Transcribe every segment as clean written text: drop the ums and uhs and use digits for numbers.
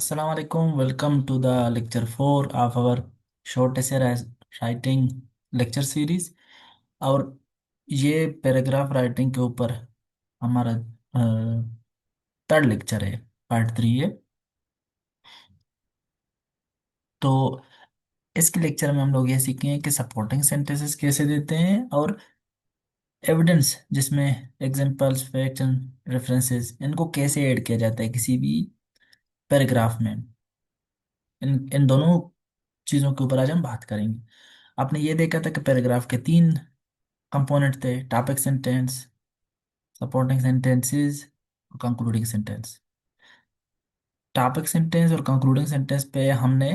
Assalamualaikum. Welcome to the lecture 4 of our short essay writing lecture series. और ये paragraph writing के ऊपर हमारा थर्ड लेक्चर है, पार्ट 3 है। तो इसके लेक्चर में हम लोग ये सीखेंगे कि सपोर्टिंग सेंटेंसेस कैसे देते हैं और एविडेंस जिसमें एग्जांपल्स, फैक्ट्स एंड रेफरेंसेस इनको कैसे ऐड किया जाता है किसी भी पैराग्राफ में। इन इन दोनों चीज़ों के ऊपर आज हम बात करेंगे। आपने ये देखा था कि पैराग्राफ के तीन कंपोनेंट थे: टॉपिक सेंटेंस, सपोर्टिंग सेंटेंसेस और कंक्लूडिंग सेंटेंस। टॉपिक सेंटेंस और कंक्लूडिंग सेंटेंस पे हमने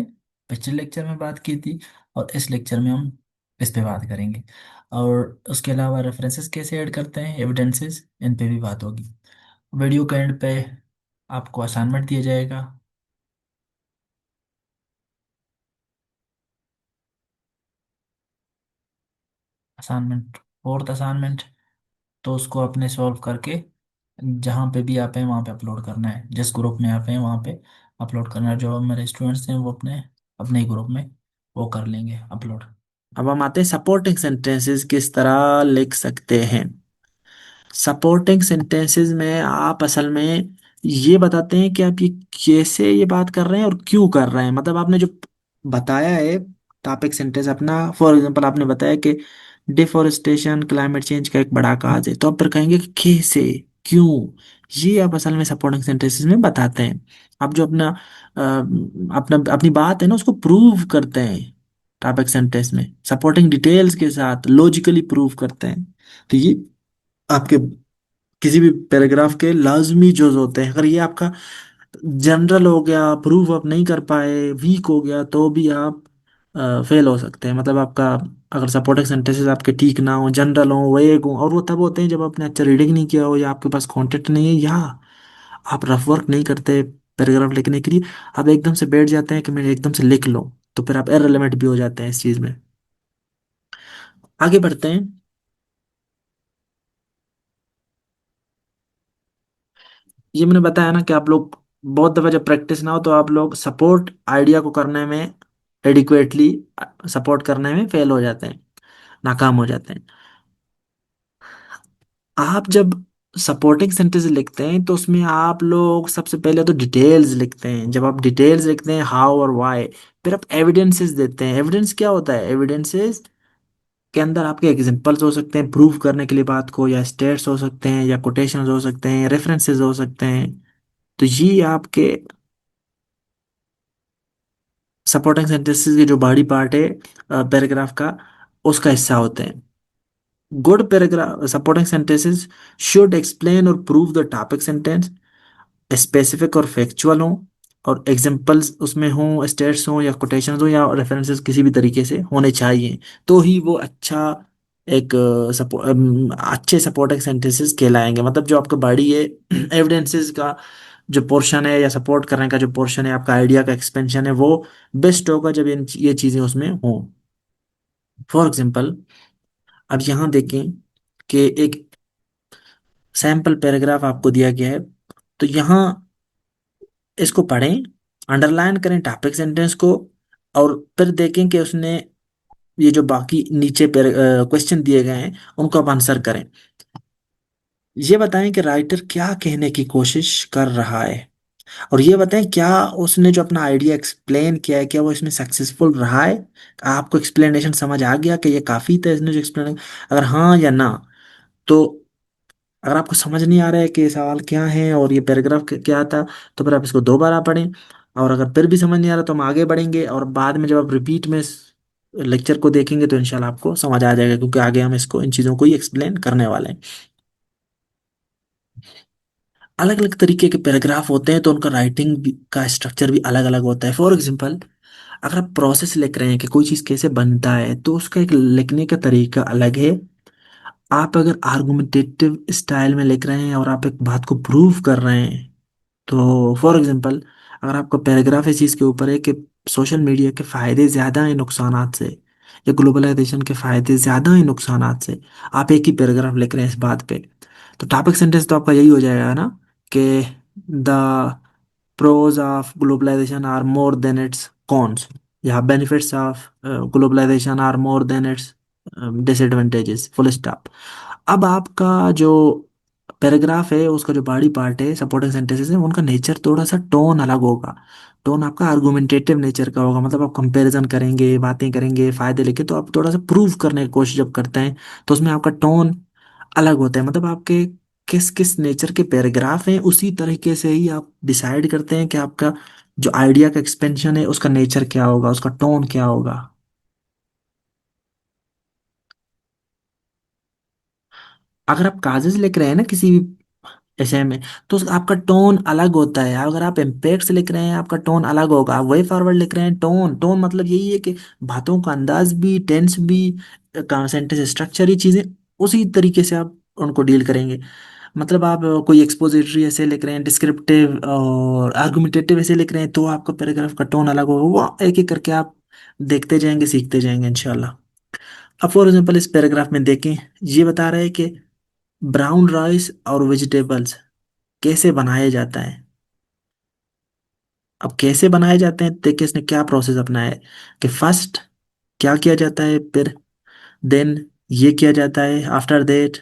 पिछले लेक्चर में बात की थी और इस लेक्चर में हम इस पे बात करेंगे। और उसके अलावा रेफरेंसेस कैसे ऐड करते हैं, एविडेंसेस, इन पे भी बात होगी। वीडियो के एंड पे आपको असाइनमेंट दिया जाएगा। Assignment, fourth assignment. तो उसको अपने सॉल्व करके जहाँ पे भी आप हैं वहाँ पे अपलोड करना है। जिस ग्रुप में आप हैं वहाँ पे अपलोड करना है। जो मेरे स्टूडेंट्स हैं वो अपने अपने ही ग्रुप में वो कर लेंगे अपलोड। अब हम आते हैं सपोर्टिंग सेंटेंसेस किस तरह लिख सकते हैं। सपोर्टिंग सेंटेंसेस में आप असल में ये बताते हैं कि आप ये कैसे ये बात कर रहे हैं और क्यों कर रहे हैं। मतलब आपने जो बताया है टॉपिक सेंटेंस अपना, फॉर एग्जांपल आपने बताया कि डिफोरेस्टेशन क्लाइमेट चेंज का एक बड़ा काज है, तो आप फिर कहेंगे कि कैसे, क्यों। ये आप असल में सपोर्टिंग सेंटेंसेस में बताते हैं। आप जो अपनी बात है ना उसको प्रूव करते हैं टॉपिक सेंटेंस में, सपोर्टिंग डिटेल्स के साथ लॉजिकली प्रूव करते हैं। तो ये आपके किसी भी पैराग्राफ के लाजमी जुज होते हैं। अगर ये आपका जनरल हो गया, प्रूव आप नहीं कर पाए, वीक हो गया, तो भी आप फेल हो सकते हैं। मतलब आपका अगर सपोर्टिंग सेंटेंसेस आपके ठीक ना हो, जनरल हो, वेग हो, और वो तब होते हैं जब आपने अच्छा रीडिंग नहीं किया हो या आपके पास कंटेंट नहीं है या आप रफ वर्क नहीं करते पैराग्राफ लिखने के लिए। आप एकदम से बैठ जाते हैं कि मैं एकदम से लिख लूं, तो फिर आप इररिलेवेंट भी हो जाते हैं इस चीज में। आगे बढ़ते हैं। ये मैंने बताया ना कि आप लोग बहुत दफा जब प्रैक्टिस ना हो तो आप लोग सपोर्ट आइडिया को करने में एडिक्वेटली सपोर्ट करने में फेल हो जाते हैं, नाकाम हो जाते हैं। आप जब सपोर्टिंग सेंटेंस लिखते हैं तो उसमें आप लोग सबसे पहले तो डिटेल्स लिखते हैं। जब आप डिटेल्स लिखते हैं हाउ और व्हाई, फिर आप एविडेंसेस देते हैं। एविडेंस क्या होता है? एविडेंसेस के अंदर आपके एग्जांपल्स हो सकते हैं प्रूव करने के लिए बात को, या स्टेट्स हो सकते हैं, या कोटेशंस हो सकते हैं, रेफरेंसेस हो सकते हैं। तो ये आपके सपोर्टिंग सेंटेंसेस के जो बॉडी पार्ट है पैराग्राफ का, उसका हिस्सा होते हैं। Good paragraph supporting sentences should explain और prove the topic sentence, specific और फैक्चुअल हो, और एग्जांपल्स उसमें हो, स्टेट्स हो या कोटेशंस हो या रेफरेंसेस किसी भी तरीके से होने चाहिए। तो ही वो अच्छा एक अच्छे सपोर्टिंग सेंटेंसेस कहलाएंगे। मतलब जो आपका बॉडी है एविडेंसेस का जो पोर्शन है या सपोर्ट करने का जो पोर्शन है, आपका आइडिया का एक्सपेंशन है, वो बेस्ट होगा जब ये चीजें उसमें हो। फॉर एग्जांपल अब यहाँ देखें कि एक सैंपल पैराग्राफ आपको दिया गया है, तो यहाँ इसको पढ़ें, अंडरलाइन करें टॉपिक सेंटेंस को, और फिर देखें कि उसने ये जो बाकी नीचे क्वेश्चन दिए गए हैं उनको आप आंसर करें। ये बताएं कि राइटर क्या कहने की कोशिश कर रहा है, और ये बताएं क्या उसने जो अपना आइडिया एक्सप्लेन किया है क्या वो इसमें सक्सेसफुल रहा है। आपको एक्सप्लेनेशन समझ आ गया कि ये काफी था इसने जो एक्सप्लेन, अगर हाँ या ना। तो अगर आपको समझ नहीं आ रहा है कि ये सवाल क्या है और ये पैराग्राफ क्या था, तो फिर आप इसको दोबारा पढ़ें। और अगर फिर भी समझ नहीं आ रहा तो हम आगे बढ़ेंगे, और बाद में जब आप रिपीट में लेक्चर को देखेंगे तो इंशाल्लाह आपको समझ आ जाएगा, क्योंकि आगे हम इसको इन चीज़ों को ही एक्सप्लेन करने वाले हैं। अलग अलग तरीके के पैराग्राफ होते हैं तो उनका राइटिंग का स्ट्रक्चर भी अलग अलग होता है। फॉर एग्जांपल अगर आप प्रोसेस लिख रहे हैं कि कोई चीज़ कैसे बनता है, तो उसका एक लिखने का तरीका अलग है। आप अगर आर्गुमेंटेटिव स्टाइल में लिख रहे हैं और आप एक बात को प्रूव कर रहे हैं, तो फॉर एग्जांपल अगर आपका पैराग्राफ इस चीज़ के ऊपर है कि सोशल मीडिया के फायदे ज़्यादा हैं नुकसानात से, या ग्लोबलाइजेशन के फायदे ज़्यादा हैं नुकसानात से, आप एक ही पैराग्राफ लिख रहे हैं इस बात पे, तो टॉपिक सेंटेंस तो आपका यही हो जाएगा ना कि the Pros of globalization are more than its cons. Yeah, benefits of globalization are more than its disadvantages. Full stop. अब आपका जो पैराग्राफ है, उसका जो बॉडी पार्ट है, सपोर्टिंग सेंटेंसेस है, उनका नेचर थोड़ा सा टोन अलग होगा। टोन आपका आर्गुमेंटेटिव नेचर का होगा, मतलब आप कंपैरिजन करेंगे, बातें करेंगे, फायदे लेके, तो आप थोड़ा सा प्रूव करने की कोशिश जब करते हैं, तो उसमें आपका टोन अलग होता है। मतलब आपके किस किस नेचर के पैराग्राफ हैं, उसी तरीके से ही आप डिसाइड करते हैं कि आपका जो आइडिया का एक्सपेंशन है, उसका नेचर क्या होगा, उसका टोन क्या होगा। अगर आप कागज लिख रहे हैं ना किसी भी ऐसे में, तो आपका टोन अलग होता है। अगर आप इम्पैक्ट से लिख रहे हैं, आपका टोन अलग होगा। आप वे फॉरवर्ड लिख रहे हैं, टोन टोन मतलब यही है कि बातों का अंदाज भी, टेंस भी, सेंटेंस स्ट्रक्चर, ही चीजें उसी तरीके से आप उनको डील करेंगे। मतलब आप कोई एक्सपोजिटरी ऐसे लिख रहे हैं, डिस्क्रिप्टिव और आर्गुमेंटेटिव ऐसे लिख रहे हैं, तो आपका पैराग्राफ का टोन अलग होगा। वो एक एक करके आप देखते जाएंगे, सीखते जाएंगे इंशाल्लाह। अब फॉर एग्जाम्पल इस पैराग्राफ में देखें, ये बता रहा है कि ब्राउन राइस और वेजिटेबल्स कैसे बनाया जाता है। अब कैसे बनाए जाते हैं, देखिए इसने क्या प्रोसेस अपनाया है कि फर्स्ट क्या किया जाता है, फिर देन ये किया जाता है, आफ्टर दैट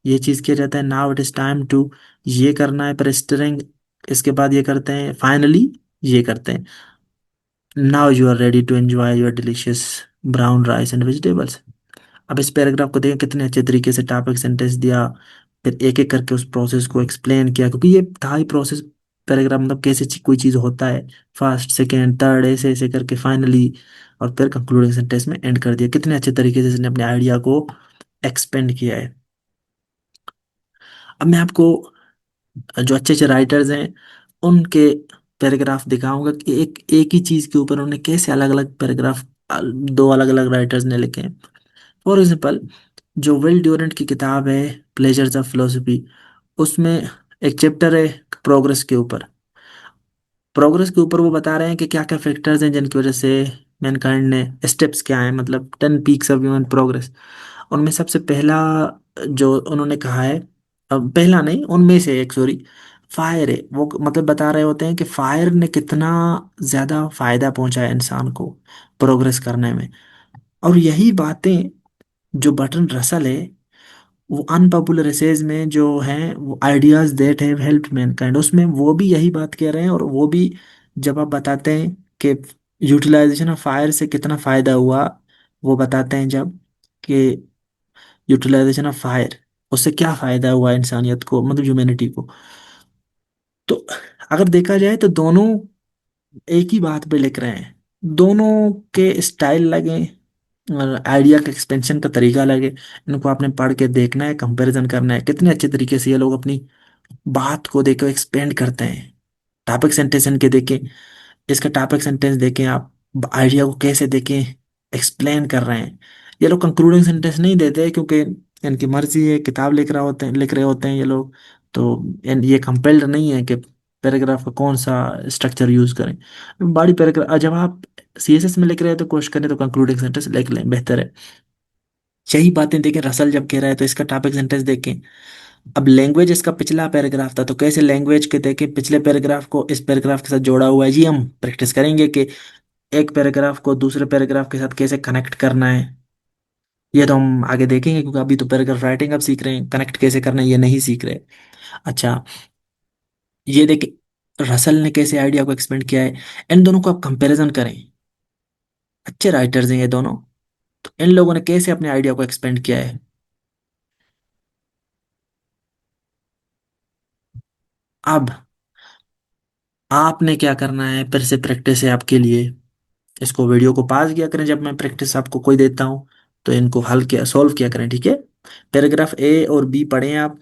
ये चीज किया जाता है, now it is time to ये करना है, पर स्टिरिंग इसके बाद ये करते हैं, फाइनली ये करते हैं, now you are ready to enjoy your delicious brown rice and vegetables. अब इस पैराग्राफ को देखें, कितने अच्छे तरीके से टॉपिक सेंटेंस दिया, फिर एक एक करके उस प्रोसेस को एक्सप्लेन किया, क्योंकि ये था ही प्रोसेस। पैराग्राफ मतलब कैसे कोई चीज़ होता है, फर्स्ट सेकेंड थर्ड ऐसे ऐसे करके फाइनली, और फिर कंक्लूडिंग सेंटेंस में एंड कर दिया। कितने अच्छे तरीके से इसने अपने आइडिया को एक्सपेंड किया है। अब मैं आपको जो अच्छे अच्छे राइटर्स हैं, उनके पैराग्राफ दिखाऊंगा कि एक एक ही चीज़ के ऊपर उन्होंने कैसे अलग अलग पैराग्राफ, दो अलग अलग राइटर्स ने लिखे हैं। फॉर एग्जाम्पल, जो विल ड्यूरेंट की किताब है प्लेजर्स ऑफ फिलोसफी, उसमें एक चैप्टर है प्रोग्रेस के ऊपर। प्रोग्रेस के ऊपर वो बता रहे हैं कि क्या क्या फैक्टर्स हैं जिनकी वजह से मैनकाइंड ने, स्टेप्स क्या हैं, मतलब 10 पीक्स ऑफ ह्यूमन प्रोग्रेस। उनमें सबसे पहला जो उन्होंने कहा है, अब पहला नहीं, उनमें से एक, सॉरी, फायर है। वो मतलब बता रहे होते हैं कि फायर ने कितना ज्यादा फायदा पहुंचाया इंसान को प्रोग्रेस करने में। और यही बातें जो बटन रसल है, वो अनपॉपुलर एसेज में जो हैं, वो ideas that have helped Mankind, उसमें वो भी यही बात कह रहे हैं। और वो भी जब आप बताते हैं कि यूटिलाइजेशन ऑफ फायर से कितना फायदा हुआ, वो बताते हैं जब कि यूटिलाइजेशन ऑफ फायर, उससे क्या फायदा हुआ इंसानियत को, मतलब ह्यूमैनिटी को। तो अगर देखा जाए तो दोनों एक ही बात पे लिख रहे हैं, दोनों के स्टाइल लगे, आइडिया का एक्सपेंशन का तरीका लगे। इनको आपने पढ़ के देखना है, कंपैरिजन करना है, कितने अच्छे तरीके से ये लोग अपनी बात को देखो एक्सपेंड करते हैं। टॉपिक सेंटेंस इनके देखें, इसका टॉपिक सेंटेंस देखें आप, आइडिया को कैसे देखें, एक्सप्लेन कर रहे हैं। ये लोग कंक्लूडिंग सेंटेंस नहीं देते, क्योंकि इनकी मर्जी है, किताब लिख रहे होते हैं ये लोग। तो ये कंपेल्ड नहीं है कि पैराग्राफ का कौन सा स्ट्रक्चर यूज करें। बड़ी पैराग्राफ जब आप सीएसएस में लिख रहे हैं तो कोशिश करें तो कंक्लूडिंग सेंटेंस लिख लें, बेहतर है। यही बातें देखें, रसल जब कह रहा है तो इसका टॉपिक सेंटेंस देखें। अब लैंग्वेज इसका पिछला पैराग्राफ था, तो कैसे लैंग्वेज के देखें पिछले पैराग्राफ को इस पैराग्राफ के साथ जोड़ा हुआ है, जी हम प्रैक्टिस करेंगे कि एक पैराग्राफ को दूसरे पैराग्राफ के साथ कैसे कनेक्ट करना है। ये तो हम आगे देखेंगे, क्योंकि अभी तो पैराग्राफ राइटिंग अब सीख रहे हैं, कनेक्ट कैसे करना है ये नहीं सीख रहे। अच्छा, ये देखिए रसल ने कैसे आइडिया को एक्सपेंड किया है। इन दोनों को आप कंपैरिजन करें, अच्छे राइटर्स हैं ये दोनों, तो इन लोगों ने कैसे अपने आइडिया को एक्सपेंड किया है। अब आपने क्या करना है, फिर से प्रैक्टिस है आपके लिए। इसको वीडियो को पॉज किया करें जब मैं प्रैक्टिस आपको कोई देता हूँ, तो इनको हल किया, सॉल्व किया करें, ठीक है। पैराग्राफ ए और बी पढ़ें आप।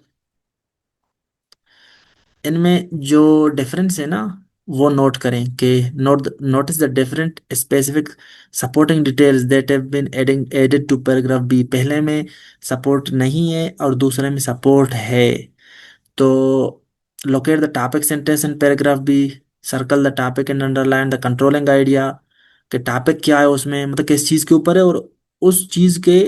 इनमें जो डिफरेंस है ना, वो नोट करें कि notice the different specific supporting details that have been added to paragraph B. पहले में सपोर्ट नहीं है और दूसरे में सपोर्ट है। तो locate the topic sentence in paragraph B, circle the topic and underline the controlling idea. कि टॉपिक क्या है उसमें, मतलब किस चीज के ऊपर है, और उस चीज के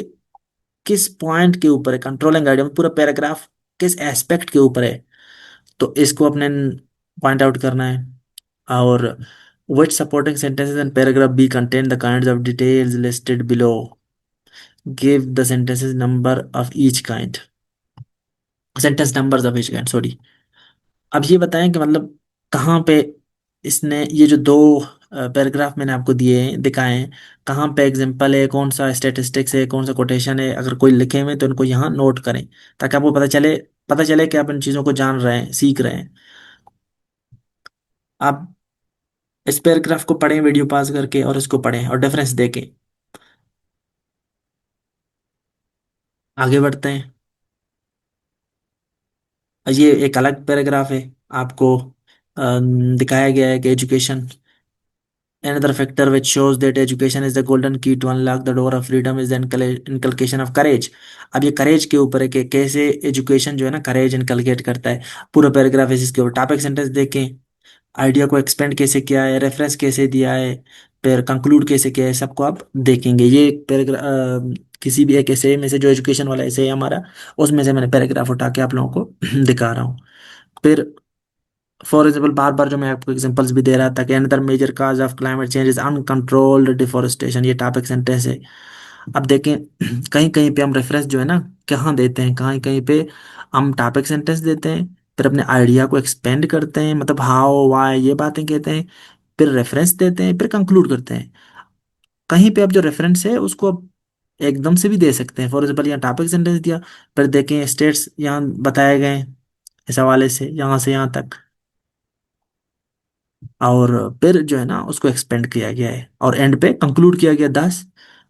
किस पॉइंट के ऊपर है, कंट्रोलिंग आइडिया में पूरा पैराग्राफ किस एस्पेक्ट के ऊपर है, तो इसको अपने पॉइंट आउट करना है। और which supporting sentences and paragraph B contain the kinds of details listed below? Give the sentences number of each kind. Sentence numbers of each kind, sorry. अब ये बताएं कि मतलब कहाँ पे इसने ये जो दो पैराग्राफ मैंने आपको दिए हैं, दिखाए हैं, कहाँ पे एग्जांपल है, कौन सा स्टेटिस्टिक्स है, कौन सा कोटेशन है, अगर कोई लिखे हुए हैं तो इनको यहाँ नोट करें, ताकि आपको पता चले कि आप इन चीज़ों को जान रहे हैं, सीख रहे हैं। आप इस पैराग्राफ को पढ़ें वीडियो पॉज करके, और इसको पढ़ें और डिफरेंस देखें। आगे बढ़ते हैं। ये एक अलग पैराग्राफ है, आपको दिखाया गया है कि education, another factor which shows that education is the golden key to unlock the door of freedom is the inculcation of courage। अब ये करेज के ऊपर है कि कैसे एजुकेशन जो है ना करेज इनकलकेट करता है। पूरा पैराग्राफ है इसके ऊपर। टॉपिक सेंटेंस देखें, आइडिया को एक्सपेंड कैसे किया है, रेफरेंस कैसे दिया है, फिर कंक्लूड कैसे किया है, सबको आप देखेंगे। ये एक पैराग्राफ किसी भी एक ऐसे में से, जो एजुकेशन वाला ऐसे है हमारा, उसमें से मैंने पैराग्राफ उठा के आप लोगों को दिखा रहा हूँ। फिर फॉर एग्जाम्पल, बार बार जो मैं आपको एग्जांपल्स भी दे रहा था कि another major cause of climate change is uncontrolled deforestation, ये टॉपिक सेंटेंस है। अब देखें, कहीं कहीं पे हम रेफरेंस जो है ना कहाँ देते हैं, कहीं कहीं पे हम टॉपिक सेंटेंस देते हैं, फिर अपने आइडिया को एक्सपेंड करते हैं, मतलब हाउ वाई ये बातें कहते हैं, फिर रेफरेंस देते हैं, फिर कंक्लूड करते हैं। कहीं पे आप जो रेफरेंस है उसको आप एकदम से भी दे सकते हैं। फॉर एग्जाम्पल यहाँ टॉपिक सेंटेंस दिया, फिर देखें स्टेट्स यहाँ बताए गए हैं इस हवाले से यहाँ से यहाँ तक, और फिर जो है ना उसको एक्सपेंड किया गया है, और एंड पे कंक्लूड किया गया, दस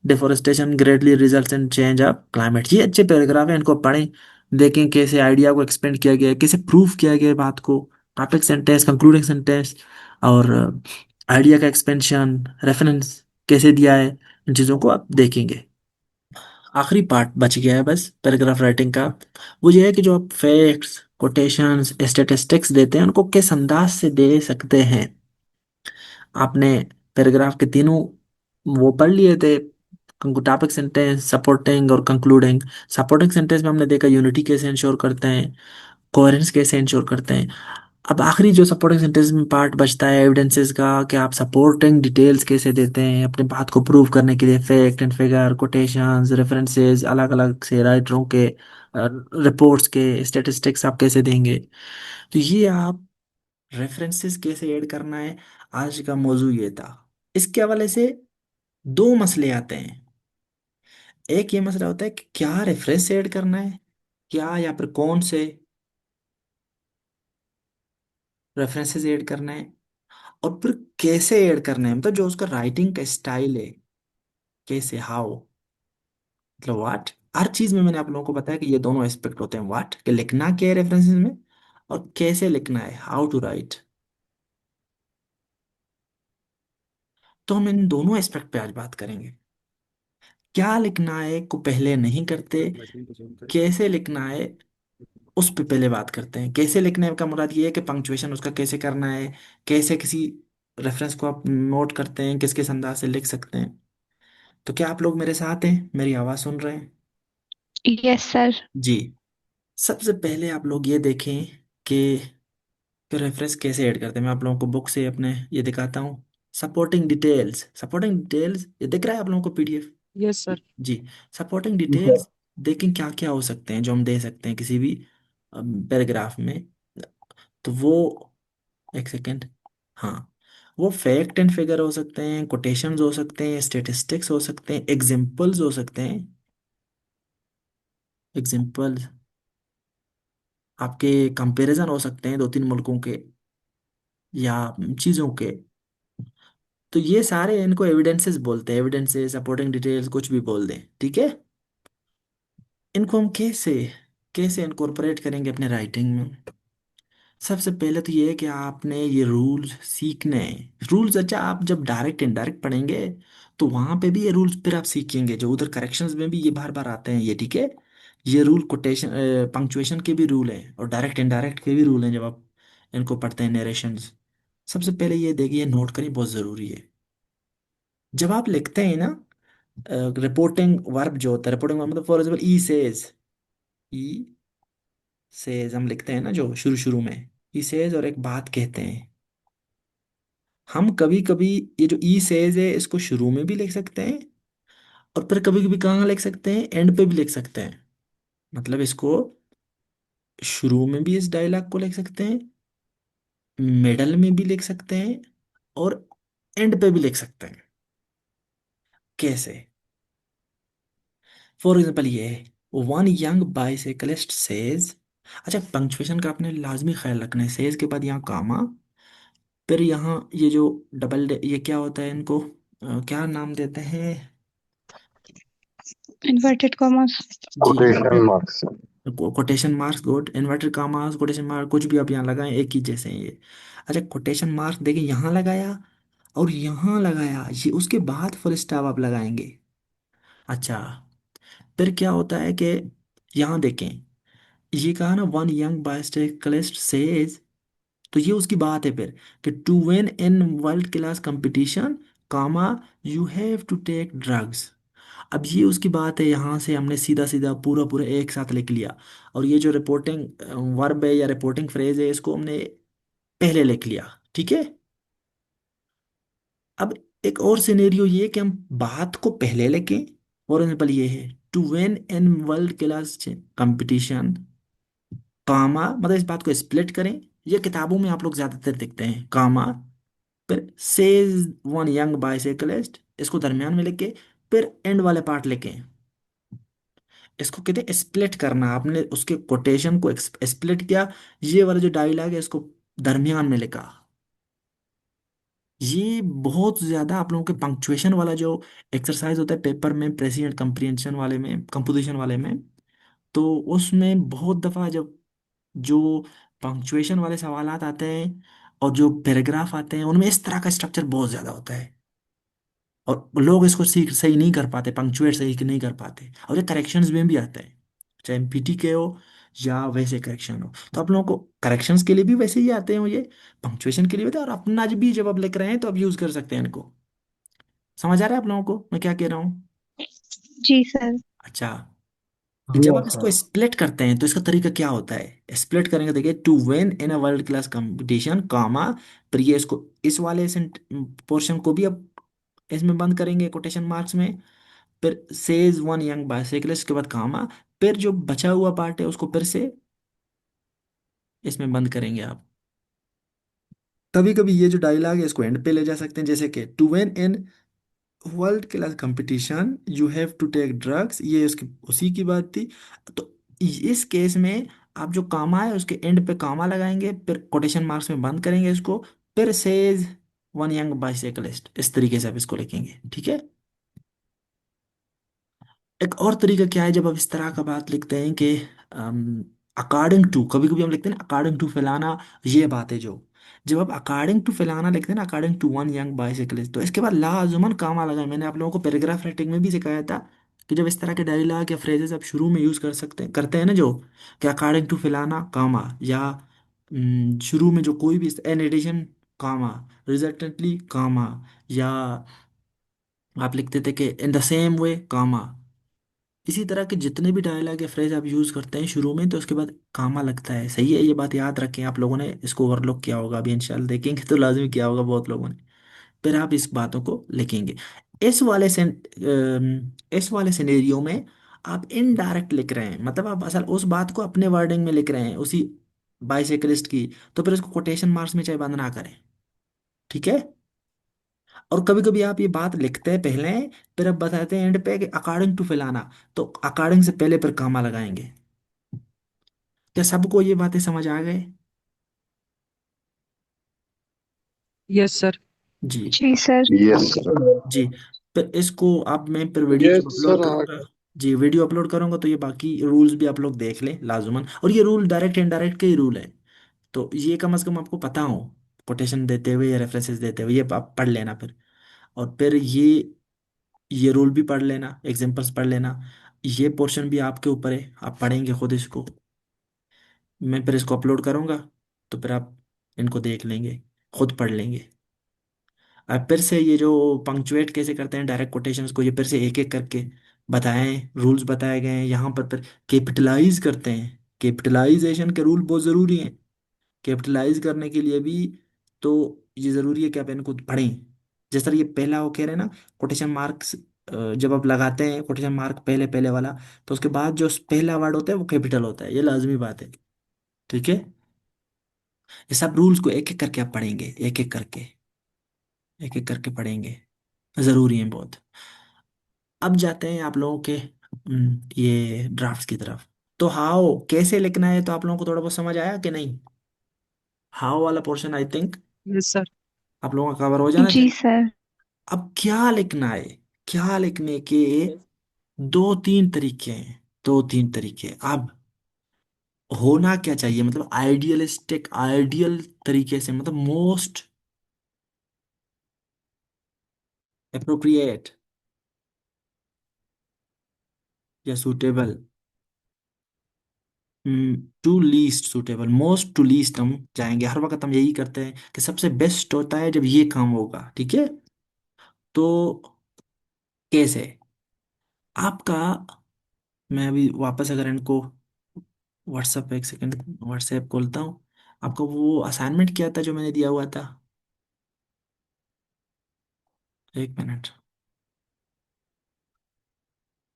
deforestation greatly results in change of climate. ये अच्छे पैराग्राफ है, इनको पढ़ें, देखें कैसे आइडिया को एक्सपेंड किया गया है, कैसे प्रूव किया गया है बात को। टॉपिक सेंटेंस, कंक्लूडिंग सेंटेंस, और आइडिया का एक्सपेंशन, रेफरेंस कैसे दिया है, इन चीज़ों को आप देखेंगे। आखिरी पार्ट बच गया है बस पैराग्राफ राइटिंग का। वो ये है कि जो आप फैक्ट्स, कोटेशंस, स्टेटिस्टिक्स देते हैं उनको किस अंदाज से दे सकते हैं। आपने पैराग्राफ के तीनों वो पढ़ लिए थे, टॉपिक सेंटेंस, सपोर्टिंग और कंक्लूडिंग। सपोर्टिंग सेंटेंस में हमने देखा यूनिटी कैसे इंश्योर करते हैं, कोहेरेंस कैसे इंश्योर करते हैं। अब आखिरी जो सपोर्टिंग सेंटेंस में पार्ट बचता है एविडेंसेस का, कि आप सपोर्टिंग डिटेल्स कैसे देते हैं अपने बात को प्रूव करने के लिए, fact and figure, quotations, references, अलग अलग से राइटरों के रिपोर्ट्स के स्टेटिस्टिक्स आप कैसे देंगे। तो ये आप रेफरेंसेस कैसे ऐड करना है, आज का मौजू ये था। इसके हवाले से दो मसले आते हैं। एक ये मसला होता है कि क्या रेफरेंस ऐड करना है, क्या या फिर कौन से रेफरेंसेस ऐड करना है, और फिर कैसे ऐड करना है, मतलब जो उसका राइटिंग का स्टाइल है, कैसे, हाउ, मतलब व्हाट। हर चीज में मैंने आप लोगों को बताया कि ये दोनों एस्पेक्ट होते हैं, व्हाट कि लिखना क्या है रेफरेंसेस में, और कैसे लिखना है, हाउ टू राइट। तो हम इन दोनों एस्पेक्ट पे आज बात करेंगे। क्या लिखना है को पहले नहीं करते, कैसे लिखना है उस पे पहले बात करते हैं। कैसे लिखने का मुराद ये है कि पंक्चुएशन उसका कैसे करना है, कैसे किसी रेफरेंस को आप नोट करते हैं, किस किस अंदाज से लिख सकते हैं। तो क्या आप लोग मेरे साथ हैं, मेरी आवाज़ सुन रहे हैं? Yes sir. जी। सबसे पहले आप लोग ये देखें कि रेफरेंस कैसे ऐड करते हैं। मैं आप लोगों को बुक से अपने ये दिखाता हूँ। सपोर्टिंग डिटेल्स ये दिख रहा है आप लोगों को पीडीएफ? Yes sir. जी। सपोर्टिंग डिटेल्स देखें क्या क्या हो सकते हैं जो हम दे सकते हैं किसी भी पैराग्राफ में। तो वो, एक सेकेंड, हाँ, वो फैक्ट एंड फिगर हो सकते हैं, कोटेशंस हो सकते हैं, स्टेटिस्टिक्स हो सकते हैं, एग्जाम्पल्स हो सकते हैं। एग्जाम्पल्स आपके कंपैरिजन हो सकते हैं दो तीन मुल्कों के या चीज़ों के। तो ये सारे इनको एविडेंसेस बोलते हैं, एविडेंसेस, सपोर्टिंग डिटेल्स, कुछ भी बोल दें, ठीक है। इनको हम कैसे कैसे इनकॉर्पोरेट करेंगे अपने राइटिंग में। सबसे पहले तो ये है कि आपने ये रूल्स सीखने हैं। रूल्स, अच्छा, आप जब डायरेक्ट इनडायरेक्ट पढ़ेंगे तो वहां पे भी ये रूल्स फिर आप सीखेंगे, जो उधर करेक्शंस में भी ये बार बार आते हैं, ये ठीक है। ये रूल कोटेशन, पंक्चुएशन के भी रूल हैं, और डायरेक्ट इनडायरेक्ट के भी रूल हैं जब आप इनको पढ़ते हैं, नरेशंस। सबसे पहले ये देखिए, नोट करिए, बहुत ज़रूरी है। जब आप लिखते हैं ना, रिपोर्टिंग वर्ब जो होता है, रिपोर्टिंग मतलब फॉर एग्जाम्पल ई सेज हम लिखते हैं ना जो शुरू शुरू में, ई सेज और एक बात कहते हैं, हम कभी कभी ये जो ई सेज है इसको शुरू में भी लिख सकते हैं, और फिर कभी कभी कहाँ लिख सकते हैं, एंड पे भी लिख सकते हैं। मतलब इसको शुरू में भी इस डायलॉग को लिख सकते हैं, मिडल में भी लिख सकते हैं, और एंड पे भी लिख सकते हैं। कैसे? फॉर एग्जाम्पल ये है, वन यंग बाइसाइकिलिस्ट सेज। अच्छा, पंक्चुएशन का आपने लाजमी ख्याल रखना है। सेज के बाद यहाँ कामा, फिर यहाँ ये जो ये क्या होता है, इनको क्या नाम देते हैं? Inverted commas. जी, quotation marks. Quotation marks, good. Inverted commas, quotation mark, कुछ भी आप यहाँ लगाएं, एक ही जैसे हैं ये। अच्छा, कोटेशन मार्क देखिए यहाँ लगाया और यहाँ लगाया, ये उसके बाद फुल स्टॉप आप लगाएंगे। अच्छा, फिर क्या होता है कि यहाँ देखें, ये कहा ना वन यंग बाइसाइकिलिस्ट सेज, तो ये उसकी बात है फिर, कि to win in world class competition, comma, you have to take drugs. अब ये उसकी बात है, यहाँ से हमने सीधा सीधा पूरा पूरा एक साथ लिख लिया। और ये जो रिपोर्टिंग वर्ब है या रिपोर्टिंग फ्रेज है, इसको हमने पहले लिख लिया। ठीक है। अब एक और सिनेरियो ये कि हम बात को पहले लिखें। फॉर एग्जाम्पल ये है, to win in world class competition, comma, मतलब इस बात को स्प्लिट करें। ये किताबों में आप लोग ज्यादातर देखते हैं, कामा, फिर सेज वन यंग बाइसाइकिलिस्ट, इसको दरमियान में लिखे, फिर एंड वाले पार्ट लिखें। इसको कहते हैं स्प्लिट करना। आपने उसके कोटेशन को स्प्लिट किया, ये वाला जो डायलॉग है इसको दरमियान में लिखा। ये बहुत ज्यादा आप लोगों के पंक्चुएशन वाला जो एक्सरसाइज होता है पेपर में, प्रेसिडेंट कंप्रीहेंशन वाले में, कंपोजिशन वाले में, तो उसमें बहुत दफा जब जो पंक्चुएशन वाले सवालात आते हैं और जो पैराग्राफ आते हैं, उनमें इस तरह का स्ट्रक्चर बहुत ज्यादा होता है, और लोग इसको सीख सही नहीं कर पाते, पंक्चुएट सही नहीं कर पाते, और ये करेक्शंस में भी आता है, चाहे एमपीटी के हो या वैसे करेक्शन हो। तो आप लोगों को करेक्शंस के लिए भी वैसे ही आते हैं ये, पंक्चुएशन के लिए भी, और अपना भी जब आप लिख रहे हैं तो आप यूज कर सकते हैं इनको। समझ आ रहा है आप लोगों को मैं क्या कह रहा हूँ? जी सर। अच्छा, जब आप यस इसको सर। स्प्लिट करते हैं तो इसका तरीका क्या होता है? स्प्लिट करेंगे, देखिए, to win in a world class competition, comma, फिर ये इसको इस वाले पोर्शन को भी अब इसमें बंद करेंगे कोटेशन मार्क्स में, फिर सेज वन यंग बाइसाइकिलिस्ट के बाद कामा, फिर जो बचा हुआ पार्ट है उसको फिर से इसमें बंद करेंगे आप। कभी कभी ये जो डायलॉग है इसको एंड पे ले जा सकते हैं, जैसे कि to win in world class competition you have to take drugs, ये उसकी उसी की बात थी। तो इस केस में आप जो कामा है उसके एंड पे कामा लगाएंगे, फिर कोटेशन मार्क्स में बंद करेंगे इसको, फिर सेज वन यंग बाइसाइकिलिस्ट, इस तरीके से आप इसको लिखेंगे। ठीक है। एक और तरीका क्या है, जब आप इस तरह का बात लिखते हैं कि अकॉर्डिंग टू, कभी कभी हम लिखते हैं ना अकॉर्डिंग टू फलाना, ये बात है जो, जब आप अकॉर्डिंग टू फलाना लिखते हैं ना, अकॉर्डिंग टू वन यंग बाइसाइकिलिस्ट, तो इसके बाद लाजुमन कामा लगाए। मैंने आप लोगों को पैराग्राफ राइटिंग में भी सिखाया था कि जब इस तरह के डायलॉग या फ्रेजेस आप शुरू में यूज कर सकते हैं, करते हैं ना, जो कि अकॉर्डिंग टू फलाना कामा, या शुरू में जो कोई भी एन एडिशन कामा, रिजल्टेंटली कामा, या आप लिखते थे कि इन द सेम वे कामा। इसी तरह के जितने भी डायलॉग या फ्रेज आप यूज करते हैं शुरू में, तो उसके बाद कामा लगता है। सही है, ये बात याद रखें। आप लोगों ने इसको ओवरलुक किया होगा, अभी इंशाल्लाह देखेंगे तो लाजमी किया होगा बहुत लोगों ने। फिर आप इस बातों को लिखेंगे। इस वाले से इस वाले सिनेरियो में आप इनडायरेक्ट लिख रहे हैं, मतलब आप असल उस बात को अपने वर्डिंग में लिख रहे हैं, उसी बाइसाइकिलिस्ट की, तो फिर उसको कोटेशन मार्क्स में चाहे बंद ना करें। ठीक है। और कभी कभी आप ये बात लिखते हैं पहले, फिर अब बताते हैं एंड पे कि अकॉर्डिंग टू फलाना, तो अकॉर्डिंग से पहले फिर कामा लगाएंगे। क्या सबको ये बातें समझ आ गए? Yes sir. जी। जी सर। Yes sir. जी, फिर इसको आप, मैं फिर वीडियो जब यस अपलोड सर करूंगा, आगे। जी वीडियो अपलोड करूंगा, तो ये बाकी रूल्स भी आप लोग देख लें लाजुमन। और ये रूल डायरेक्ट इनडायरेक्ट के ही रूल है, तो ये कम से कम आपको पता हो, कोटेशन देते हुए या रेफरेंसेस देते हुए, ये आप पढ़ लेना फिर। और फिर ये रूल भी पढ़ लेना, एग्जांपल्स पढ़ लेना। ये पोर्शन भी आपके ऊपर है, आप पढ़ेंगे खुद इसको। मैं फिर इसको अपलोड करूंगा, तो फिर आप इनको देख लेंगे, खुद पढ़ लेंगे। अब फिर से ये जो पंक्चुएट कैसे करते हैं डायरेक्ट कोटेशंस को, ये फिर से एक एक करके बताएं, रूल्स बताए गए हैं यहाँ पर। फिर कैपिटलाइज करते हैं, कैपिटलाइजेशन के रूल बहुत ज़रूरी हैं। कैपिटलाइज करने के लिए भी, तो ये जरूरी है कि आप इनको पढ़ें। जिस तरह ये पहला वो कह रहे हैं ना, कोटेशन मार्क्स जब आप लगाते हैं कोटेशन मार्क पहले पहले वाला, तो उसके बाद जो पहला वर्ड होता है वो कैपिटल होता है, ये लाजमी बात है। ठीक है, ये सब रूल्स को एक एक करके आप पढ़ेंगे, एक एक करके पढ़ेंगे, जरूरी है बहुत। अब जाते हैं आप लोगों के ये ड्राफ्ट्स की तरफ। तो हाउ कैसे लिखना है तो आप लोगों को थोड़ा बहुत समझ आया कि नहीं? हाउ वाला portion I think Yes, sir. आप लोगों का कवर हो जाना जी चाहिए। सर। अब क्या लिखना है, क्या लिखने के दो तीन तरीके हैं, दो तीन तरीके। अब होना क्या चाहिए, मतलब आइडियलिस्टिक, आइडियल तरीके से, मतलब मोस्ट अप्रोप्रिएट या suitable, to least suitable, most to least हम जाएंगे। हर वक्त हम यही करते हैं कि सबसे बेस्ट होता है जब ये काम होगा। ठीक है, तो कैसे आपका, मैं अभी वापस अगर इनको व्हाट्सएप पे, एक सेकंड व्हाट्सएप खोलता हूँ। आपका वो असाइनमेंट क्या था जो मैंने दिया हुआ था, एक मिनट,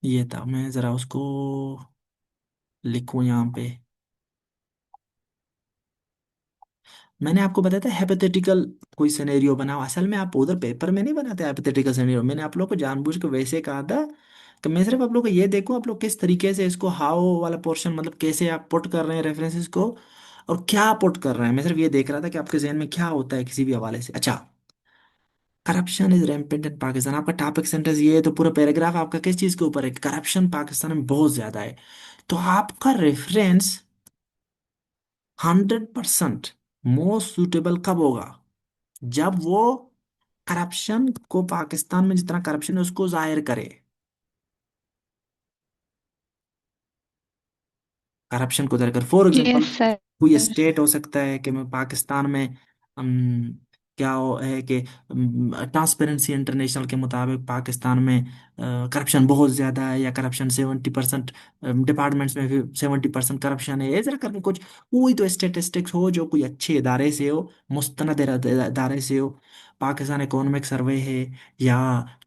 ये था, मैं जरा उसको लिखूं यहाँ पे। मैंने आपको बताया था हाइपोथेटिकल कोई सिनेरियो बनाओ। असल में आप उधर पेपर में नहीं बनाते हाइपोथेटिकल सिनेरियो, मैंने आप लोग को जानबूझ के वैसे कहा था कि मैं सिर्फ आप लोग को ये देखूं आप लोग किस तरीके से इसको हाउ वाला पोर्शन, मतलब कैसे आप पुट कर रहे हैं रेफरेंसेस को, और क्या पुट कर रहे हैं। मैं सिर्फ ये देख रहा था कि आपके जहन में क्या होता है किसी भी हवाले से। अच्छा, corruption is rampant in Pakistan, आपका टॉपिक सेंटेंस ये है, तो पूरा पैराग्राफ आपका किस चीज के ऊपर है? करप्शन पाकिस्तान में बहुत ज्यादा है। तो आपका रेफरेंस 100% मोस्ट सुटेबल कब होगा? जब वो करप्शन को, पाकिस्तान में जितना करप्शन है उसको जाहिर करे। करप्शन को जाहिर कर, फॉर एग्जांपल यस सर। कोई स्टेट हो सकता है कि मैं पाकिस्तान में क्या है कि ट्रांसपेरेंसी इंटरनेशनल के मुताबिक पाकिस्तान में करप्शन बहुत ज़्यादा है, या करप्शन 70%, डिपार्टमेंट्स में भी 70% करप्शन है, ऐसा करके कुछ कोई तो स्टेटिस्टिक्स हो जो कोई अच्छे इदारे से हो, मुस्तनद इदारे से हो, पाकिस्तान इकोनॉमिक सर्वे है या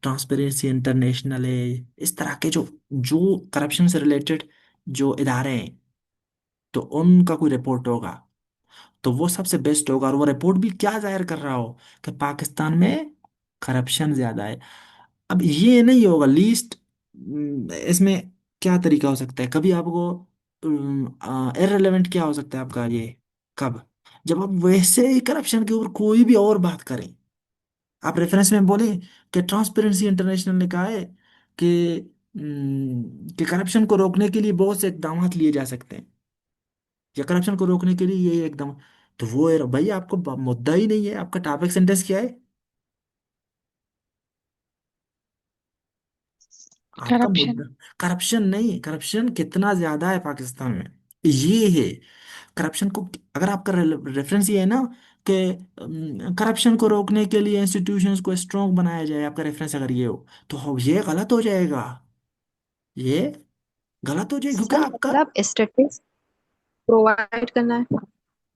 ट्रांसपेरेंसी इंटरनेशनल है, इस तरह के जो जो करप्शन से रिलेटेड जो इदारे हैं, तो उनका कोई रिपोर्ट होगा, तो वो सबसे बेस्ट होगा। और वो रिपोर्ट भी क्या जाहिर कर रहा हो कि पाकिस्तान में करप्शन ज्यादा है। अब ये नहीं होगा लीस्ट, इसमें क्या तरीका हो सकता है, कभी आपको इररिलेवेंट क्या हो सकता है आपका ये, कब, जब आप वैसे ही करप्शन के ऊपर कोई भी और बात करें। आप रेफरेंस में बोले कि ट्रांसपेरेंसी इंटरनेशनल ने कहा है कि कि करप्शन को रोकने के लिए बहुत से इकदाम लिए जा सकते हैं, या करप्शन को रोकने के लिए ये एकदम, तो वो है भाई, आपको मुद्दा ही नहीं है, आपका टॉपिक सेंटेंस क्या है? आपका करप्शन। मुद्दा करप्शन नहीं, करप्शन कितना ज्यादा है पाकिस्तान में, ये है। करप्शन को, अगर आपका रेफरेंस ये है ना कि करप्शन को रोकने के लिए इंस्टीट्यूशंस को स्ट्रॉन्ग बनाया जाए, आपका रेफरेंस अगर ये हो, तो ये गलत हो जाएगा, ये गलत हो जाएगा, क्योंकि सर आपका, मतलब स्टैटिस्टिक्स प्रोवाइड करना है।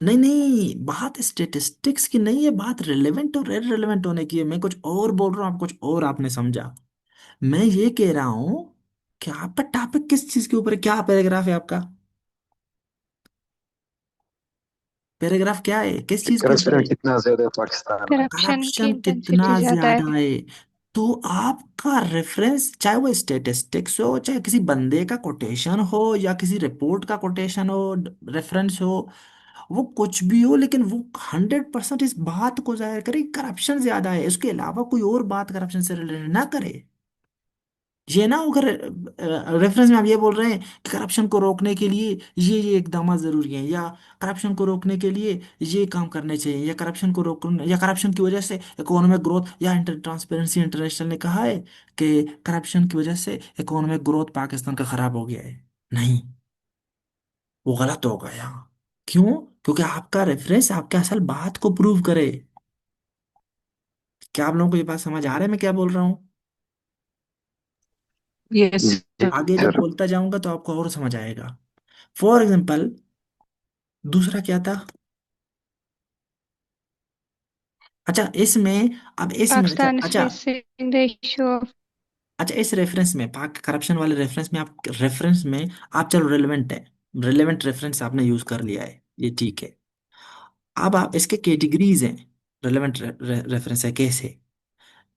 नहीं नहीं, बात स्टेटिस्टिक्स की नहीं है, बात रिलेवेंट और इररिलेवेंट होने की है। मैं कुछ और बोल रहा हूँ, आप कुछ और आपने समझा। मैं ये कह रहा हूँ कि आपका टॉपिक किस चीज के ऊपर है, क्या पैराग्राफ है आपका, पैराग्राफ क्या है, किस चीज के ऊपर करप्शन है? कितना ज्यादा है पाकिस्तान में। करप्शन की करप्शन कितना इंटेंसिटी ज्यादा ज्यादा है। है। तो आपका रेफरेंस, चाहे वो स्टेटिस्टिक्स हो, चाहे किसी बंदे का कोटेशन हो, या किसी रिपोर्ट का कोटेशन हो, रेफरेंस हो, वो कुछ भी हो, लेकिन वो 100% इस बात को जाहिर करे करप्शन ज्यादा है, इसके अलावा कोई और बात करप्शन से रिलेटेड ना करे। ये ना, अगर रेफरेंस में आप ये बोल रहे हैं कि करप्शन को रोकने के लिए ये इकदाम जरूरी हैं, या करप्शन को रोकने के लिए ये काम करने चाहिए, या करप्शन को रोकने, या करप्शन की वजह से इकोनॉमिक ग्रोथ, या ट्रांसपेरेंसी इंटरनेशनल ने कहा है कि करप्शन की वजह से इकोनॉमिक ग्रोथ पाकिस्तान का खराब हो गया है, नहीं, वो गलत होगा यहाँ। क्यों? क्योंकि आपका रेफरेंस आपके असल बात को प्रूव करे। क्या आप लोगों को ये बात समझ आ रहा है मैं क्या बोल रहा हूँ? Yes, जी sir. आगे जब सर। बोलता जाऊंगा तो आपको और समझ आएगा। फॉर एग्जाम्पल, दूसरा क्या था, अच्छा इसमें, अब इसमें अच्छा Pakistan is अच्छा facing the issue of अच्छा इस रेफरेंस में, पाक करप्शन वाले रेफरेंस में, आप रेफरेंस में आप चलो रिलेवेंट है, रिलेवेंट रेफरेंस आपने यूज कर लिया है, ये ठीक है। अब आप इसके कैटेगरीज हैं, रिलेवेंट रेफरेंस है कैसे,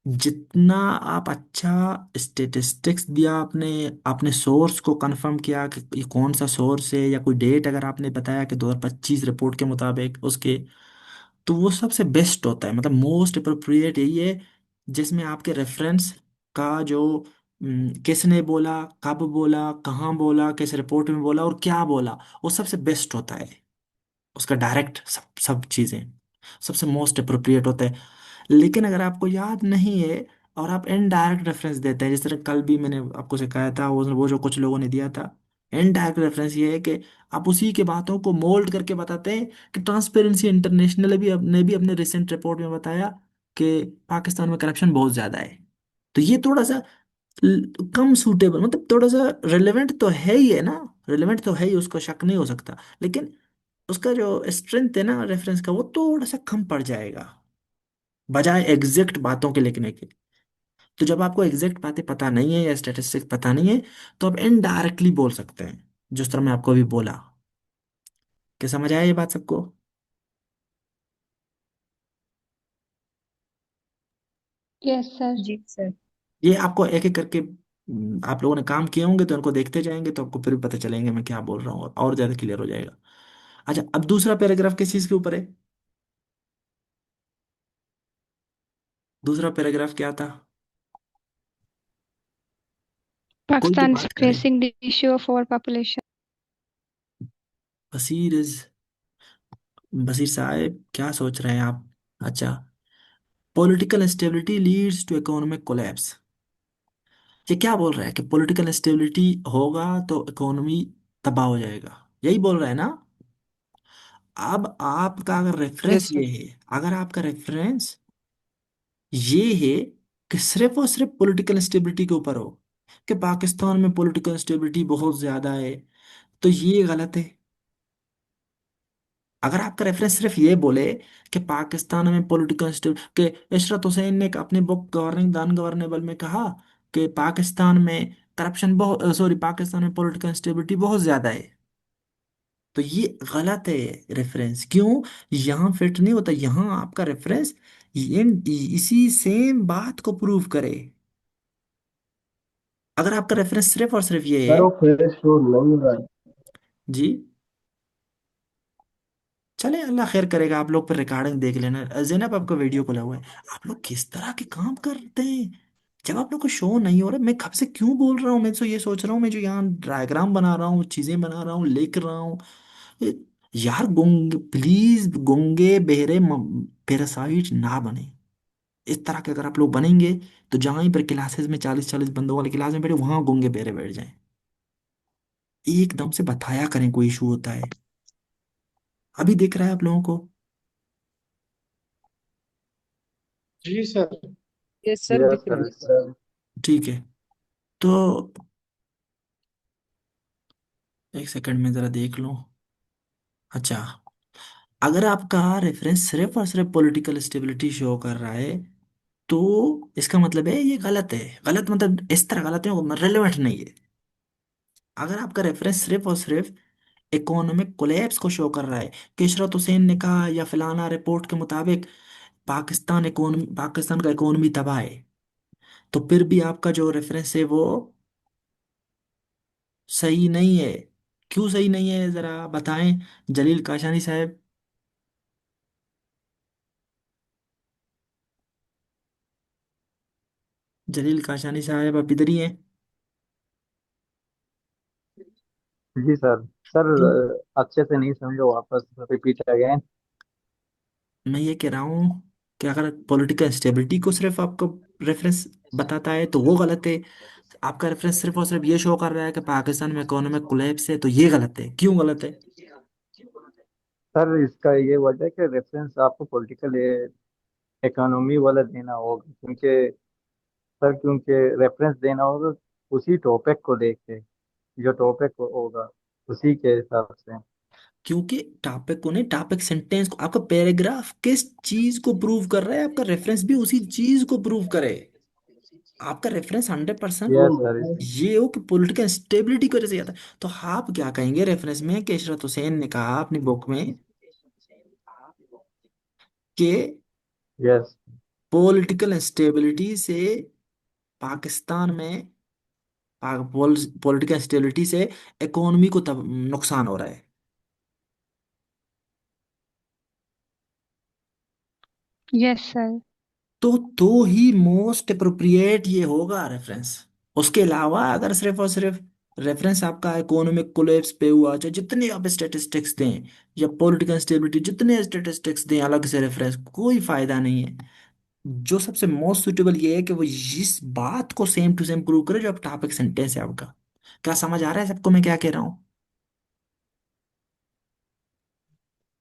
जितना आप अच्छा स्टेटिस्टिक्स दिया आपने, आपने सोर्स को कंफर्म किया कि ये कौन सा सोर्स है, या कोई डेट अगर आपने बताया कि 2025 रिपोर्ट के मुताबिक उसके, तो वो सबसे बेस्ट होता है, मतलब मोस्ट अप्रोप्रिएट यही है जिसमें आपके रेफरेंस का जो किसने बोला, कब बोला, कहाँ बोला, किस रिपोर्ट में बोला और क्या बोला, वो सबसे बेस्ट होता है। उसका डायरेक्ट सब सब चीज़ें सबसे मोस्ट अप्रोप्रिएट होता है। लेकिन अगर आपको याद नहीं है और आप इनडायरेक्ट रेफरेंस देते हैं, जिस तरह कल भी मैंने आपको सिखाया था, वो जो कुछ लोगों ने दिया था, इनडायरेक्ट रेफरेंस ये है कि आप उसी के बातों को मोल्ड करके बताते हैं कि ट्रांसपेरेंसी इंटरनेशनल ने भी अपने रिसेंट रिपोर्ट में बताया कि पाकिस्तान में करप्शन बहुत ज़्यादा है। तो ये थोड़ा सा कम सूटेबल, मतलब थोड़ा सा रिलेवेंट तो है ही है ना, रिलेवेंट तो है ही, उसको शक नहीं हो सकता, लेकिन उसका जो स्ट्रेंथ है ना रेफरेंस का, वो थोड़ा सा कम पड़ जाएगा बजाय एग्जैक्ट बातों के लिखने के। तो जब आपको एग्जैक्ट बातें पता नहीं है या स्टैटिस्टिक्स पता नहीं है, तो आप इनडायरेक्टली बोल सकते हैं, जिस तरह मैं आपको अभी बोला। क्या समझ आया ये बात सबको? yes, sir. जी सर। ये आपको एक एक करके आप लोगों ने काम किए होंगे तो उनको देखते जाएंगे, तो आपको फिर भी पता चलेंगे मैं क्या बोल रहा हूँ, और ज्यादा क्लियर हो जाएगा। अच्छा, अब दूसरा पैराग्राफ किस चीज के ऊपर है? दूसरा पैराग्राफ क्या था? कोई तो Pakistan is बात करे। facing the issue of overpopulation. Basir is, Basir साहब क्या सोच रहे हैं आप? अच्छा, political instability leads to economic collapse. ये क्या बोल रहा है कि पॉलिटिकल इंस्टेबिलिटी होगा तो इकोनॉमी तबाह हो जाएगा, यही बोल रहा है ना? अब आपका अगर Yes, रेफरेंस sir. ये है, अगर आपका रेफरेंस ये है कि सिर्फ और सिर्फ पॉलिटिकल इंस्टेबिलिटी के ऊपर हो, कि पाकिस्तान में पॉलिटिकल इंस्टेबिलिटी बहुत ज्यादा है, तो ये गलत है। अगर आपका रेफरेंस सिर्फ ये बोले कि पाकिस्तान में पॉलिटिकल कि इशरत हुसैन ने अपनी बुक गवर्निंग द अनगवर्नेबल में कहा कि पाकिस्तान में करप्शन बहुत, सॉरी, पाकिस्तान में पॉलिटिकल इंस्टेबिलिटी बहुत ज्यादा है, तो ये गलत है रेफरेंस। क्यों? यहाँ फिट नहीं होता, यहाँ आपका रेफरेंस ये इसी सेम बात को प्रूव करे। अगर आपका रेफरेंस सिर्फ और सिर्फ ये सर है। वो फेस शो नहीं हो रहा है। जी, चले, अल्लाह खैर करेगा, आप लोग पर रिकॉर्डिंग देख लेना। जैनब आपका वीडियो खुला हुआ है, आप लोग किस तरह के काम करते हैं जब आप लोग को शो नहीं हो रहा। मैं कब से क्यों बोल रहा हूँ, मैं तो ये सोच रहा हूँ, मैं जो यहाँ डायग्राम बना रहा हूँ, चीजें बना रहा हूँ, लिख रहा हूँ, ये- यार गुंगे प्लीज, गुंगे बहरे पैरासाइट ना बने। इस तरह के अगर आप लोग बनेंगे तो जहाँ पर क्लासेस में 40-40 बंदों वाले क्लास में बैठे, वहां गुंगे बहरे बैठ जाएं। एकदम से बताया करें कोई इशू होता है। अभी दिख रहा है आप लोगों को? जी सर। Yes, sir. यस दिख रहा सर है. सर। ठीक है, तो एक सेकंड में जरा देख लो। अच्छा, अगर आपका रेफरेंस सिर्फ और सिर्फ पॉलिटिकल स्टेबिलिटी शो कर रहा है, तो इसका मतलब है ये गलत है। गलत मतलब इस तरह गलत है, रेलेवेंट नहीं है। अगर आपका रेफरेंस सिर्फ और सिर्फ इकोनॉमिक कोलैप्स को शो कर रहा है कि इशरत हुसैन ने कहा या फलाना रिपोर्ट के मुताबिक पाकिस्तान का इकोनॉमी तबाह है, तो फिर भी आपका जो रेफरेंस है वो सही नहीं है। क्यों सही नहीं है जरा बताएं जलील काशानी साहब। जलील काशानी साहब आप इधर ही हैं? जी सर। सर क्यों? अच्छे से नहीं समझो, वापस रिपीट अगेन। मैं ये कह रहा हूँ कि अगर पॉलिटिकल स्टेबिलिटी को सिर्फ आपको रेफरेंस बताता है तो वो गलत है। आपका रेफरेंस सिर्फ और सिर्फ ये शो कर रहा है कि पाकिस्तान में इकोनॉमिक कोलैप्स है, तो ये गलत है। क्यों गलत है? सर इसका ये वजह है कि रेफरेंस आपको पॉलिटिकल इकोनॉमी वाला देना होगा, क्योंकि सर क्योंकि रेफरेंस देना होगा उसी टॉपिक को देख के, जो टॉपिक होगा उसी के हिसाब से। क्योंकि टॉपिक को नहीं, टॉपिक सेंटेंस को, आपका पैराग्राफ किस चीज को प्रूव कर रहा है, आपका रेफरेंस भी उसी चीज को प्रूव करे। आपका रेफरेंस 100% यस सर। ये हो कि पॉलिटिकल स्टेबिलिटी की वजह से आता है। तो आप क्या कहेंगे रेफरेंस में कि इशरत हुसैन ने कहा अपनी बुक में कि यस। पॉलिटिकल इंस्टेबिलिटी से पाकिस्तान में, पॉलिटिकल इंस्टेबिलिटी से इकोनॉमी को तब नुकसान हो रहा है। Yes, sir. तो ही मोस्ट अप्रोप्रिएट ये होगा रेफरेंस। उसके अलावा अगर सिर्फ और सिर्फ रेफरेंस आपका इकोनॉमिक कोलैप्स पे हुआ, चाहे जितने आप स्टेटिस्टिक्स दें या पॉलिटिकल स्टेबिलिटी जितने स्टेटिस्टिक्स दें अलग से रेफरेंस, कोई फायदा नहीं है। जो सबसे मोस्ट सुटेबल ये है कि वो इस बात को सेम टू सेम प्रूव करे जो आप टॉपिक सेंटेंस है आपका। क्या समझ आ रहा है सबको मैं क्या कह रहा हूँ?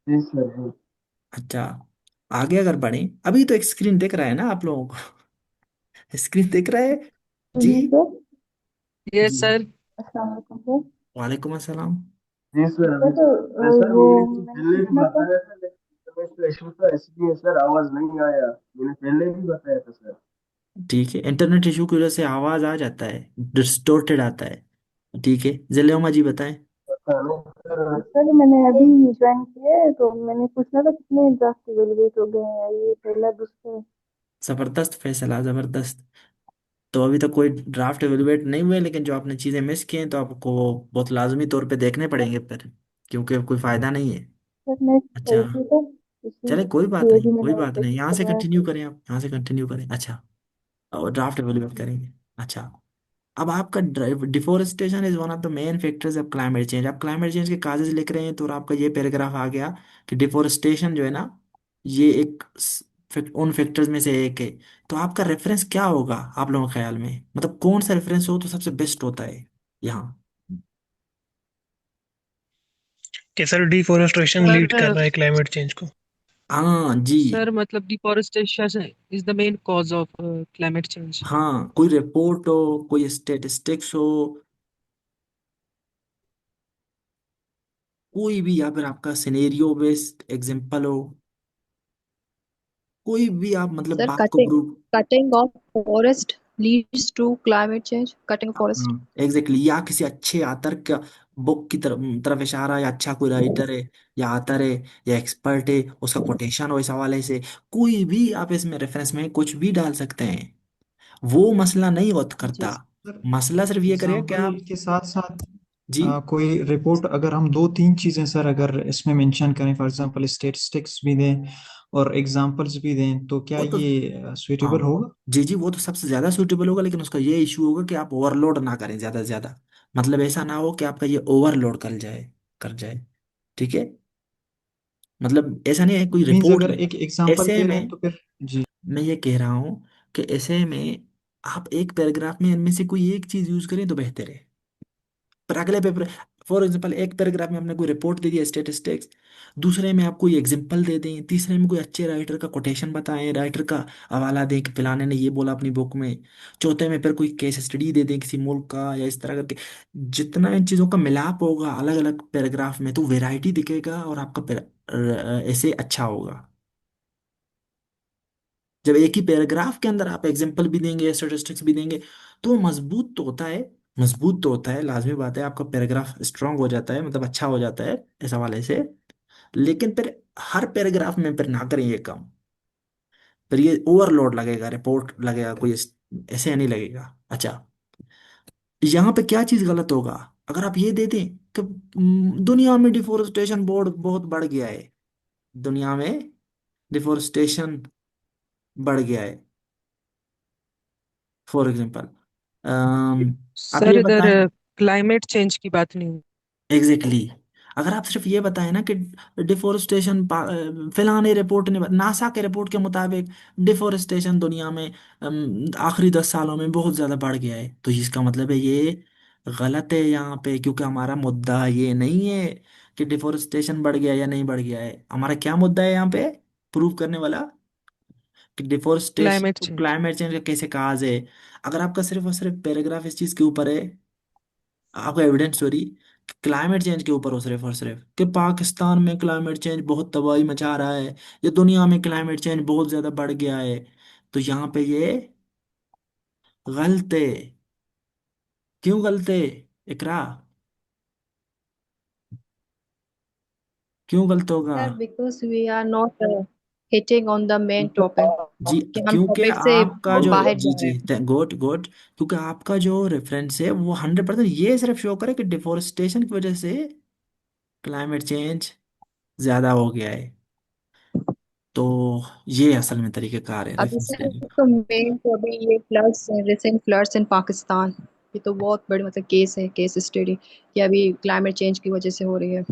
जी सर जी। अच्छा, आगे अगर बढ़े, अभी तो एक स्क्रीन दिख रहा है ना आप लोगों को? स्क्रीन दिख रहा है जी? जी सर। Yes, जी sir. अस्सलाम वालेकुम सर। वालेकुम अस्सलाम। जी सर। सर तो सर वो मैंने तो मैंने पहले भी पूछना था। बताया था, लेकिन इसका इशू था इसलिए सर आवाज नहीं आया। मैंने पहले भी बताया था सर। ठीक है, इंटरनेट इशू की वजह से आवाज आ जाता है, डिस्टोर्टेड आता है। ठीक है, जलेमा जी बताएं। पता नहीं सर। सर मैंने अभी ज्वाइन किया है तो मैंने पूछना था कितने ड्राफ्ट एवेलुएट हो गए हैं, ये पहला दूसरा। जबरदस्त फैसला, जबरदस्त। तो अभी तक कोई ड्राफ्ट एवेलुएट नहीं हुए, लेकिन जो आपने चीजें मिस की हैं तो आपको बहुत लाजमी तौर पे देखने पड़ेंगे फिर, क्योंकि अब कोई फायदा नहीं है। सर मैं अच्छा, सही थी सर, चले कोई बात इसलिए नहीं, भी कोई मैंने बात चेक नहीं, यहाँ से करवाया कंटिन्यू था। करें, आप यहाँ से कंटिन्यू करें। अच्छा, और ड्राफ्ट एवेलुएट करेंगे। अच्छा, अब आपका deforestation is one of the main factors of climate change. आप क्लाइमेट चेंज के काजेज लिख रहे हैं तो आपका ये पैराग्राफ आ गया कि डिफोरेस्टेशन जो है ना, ये एक उन फैक्टर्स में से एक है। तो आपका रेफरेंस क्या होगा आप लोगों के ख्याल में, मतलब कौन सा रेफरेंस हो तो सबसे बेस्ट होता है यहाँ? कि सर डिफोरेस्टेशन लीड कर Sir, रहा है क्लाइमेट चेंज को। हाँ जी। sir, मतलब deforestation is the main cause of climate change. हाँ, कोई रिपोर्ट हो, कोई स्टेटिस्टिक्स हो, कोई भी, या फिर आपका सिनेरियो बेस्ड एग्जांपल हो, कोई भी आप मतलब सर बात को cutting prove. Cutting of forest leads to climate change, cutting forest. Exactly, या किसी अच्छे आतर का बुक की तरफ इशारा, या अच्छा कोई राइटर है या आतर है या एक्सपर्ट है, उसका कोटेशन हो इस हवाले से, कोई भी आप इसमें रेफरेंस में कुछ भी डाल सकते हैं। वो मसला नहीं होता जी करता। सर। मसला सिर्फ ये करेगा कि एग्जाम्पल आप, के साथ साथ जी, कोई रिपोर्ट अगर हम दो तीन चीजें सर अगर इसमें मेंशन करें, फॉर एग्जांपल स्टेटिस्टिक्स भी दें और एग्जांपल्स भी दें, तो क्या वो तो, ये सुइटेबल हाँ होगा? जी जी, वो तो सबसे ज्यादा सूटेबल होगा, लेकिन उसका ये इशू होगा कि आप ओवरलोड ना करें ज्यादा से ज्यादा। मतलब ऐसा ना हो कि आपका ये ओवरलोड कर जाए। ठीक है, मतलब ऐसा नहीं है कोई मीन्स रिपोर्ट अगर ले। एक एग्जांपल ऐसे दे रहे में हैं तो फिर जी। मैं ये कह रहा हूं कि ऐसे में आप एक पैराग्राफ में इनमें से कोई एक चीज यूज करें तो बेहतर है। पर अगले पेपर, फॉर एग्जांपल एक पैराग्राफ में आपने कोई रिपोर्ट दे दिया स्टेटिस्टिक्स, दूसरे में आप कोई एग्जांपल दे दें, तीसरे में कोई अच्छे राइटर का कोटेशन बताएं, राइटर का हवाला दें कि फलाने ने ये बोला अपनी बुक में, चौथे में फिर कोई केस स्टडी दे दें किसी मुल्क का, या इस तरह करके जितना इन चीज़ों का मिलाप होगा अलग अलग पैराग्राफ में तो वैरायटी दिखेगा और आपका ऐसे अच्छा होगा। जब एक ही पैराग्राफ के अंदर आप एग्जांपल भी देंगे स्टेटिस्टिक्स भी देंगे तो मजबूत तो होता है, मजबूत तो होता है, लाजमी बात है, आपका पैराग्राफ स्ट्रांग हो जाता है, मतलब अच्छा हो जाता है इस हवाले से। लेकिन फिर हर पैराग्राफ में फिर ना करें ये काम, फिर ये ओवरलोड लगेगा, रिपोर्ट लगेगा, कोई ऐसे नहीं लगेगा। अच्छा, यहाँ पे क्या चीज गलत होगा? अगर आप ये दे दें कि दुनिया में डिफोरेस्टेशन बोर्ड बहुत बढ़ गया है, दुनिया में डिफोरेस्टेशन बढ़ गया है, फॉर एग्जाम्पल, आप सर ये इधर बताएं। क्लाइमेट चेंज की बात नहीं हुई। Exactly exactly. अगर आप सिर्फ ये बताएं ना कि डिफोरेस्टेशन, फलाने रिपोर्ट ने, नासा के रिपोर्ट के मुताबिक डिफोरेस्टेशन दुनिया में आखिरी 10 सालों में बहुत ज्यादा बढ़ गया है, तो इसका मतलब है ये गलत है यहाँ पे, क्योंकि हमारा मुद्दा ये नहीं है कि डिफोरेस्टेशन बढ़ गया या नहीं बढ़ गया है। हमारा क्या मुद्दा है यहाँ पे प्रूव करने वाला? कि डिफोरेस्टेशन क्लाइमेट को चेंज। क्लाइमेट चेंज का कैसे काज है। अगर आपका सिर्फ और सिर्फ पैराग्राफ इस चीज के ऊपर है, आपका एविडेंस, सॉरी, क्लाइमेट चेंज के ऊपर हो सिर्फ और सिर्फ कि पाकिस्तान में क्लाइमेट चेंज बहुत तबाही मचा रहा है, या दुनिया में क्लाइमेट चेंज बहुत ज्यादा बढ़ गया है, तो यहाँ पे ये गलत है। क्यों गलत है इकरा? क्यों गलत होगा? Sir, because we are not hitting on the main topic जी, कि हम क्योंकि टॉपिक से आपका जो, बाहर जी जा जी, रहे हैं। गुड गुड, क्योंकि आपका जो रेफरेंस है वो 100% ये सिर्फ शो करे कि डिफोरेस्टेशन की वजह से क्लाइमेट चेंज ज्यादा हो गया है। तो ये असल में तरीकेकार है अभी रेफरेंस सर लेने का। तो मेन तो अभी ये फ्लड्स, रिसेंट फ्लड्स इन पाकिस्तान, ये तो बहुत बड़ी मतलब केस है, केस स्टडी कि अभी क्लाइमेट चेंज की वजह से हो रही है।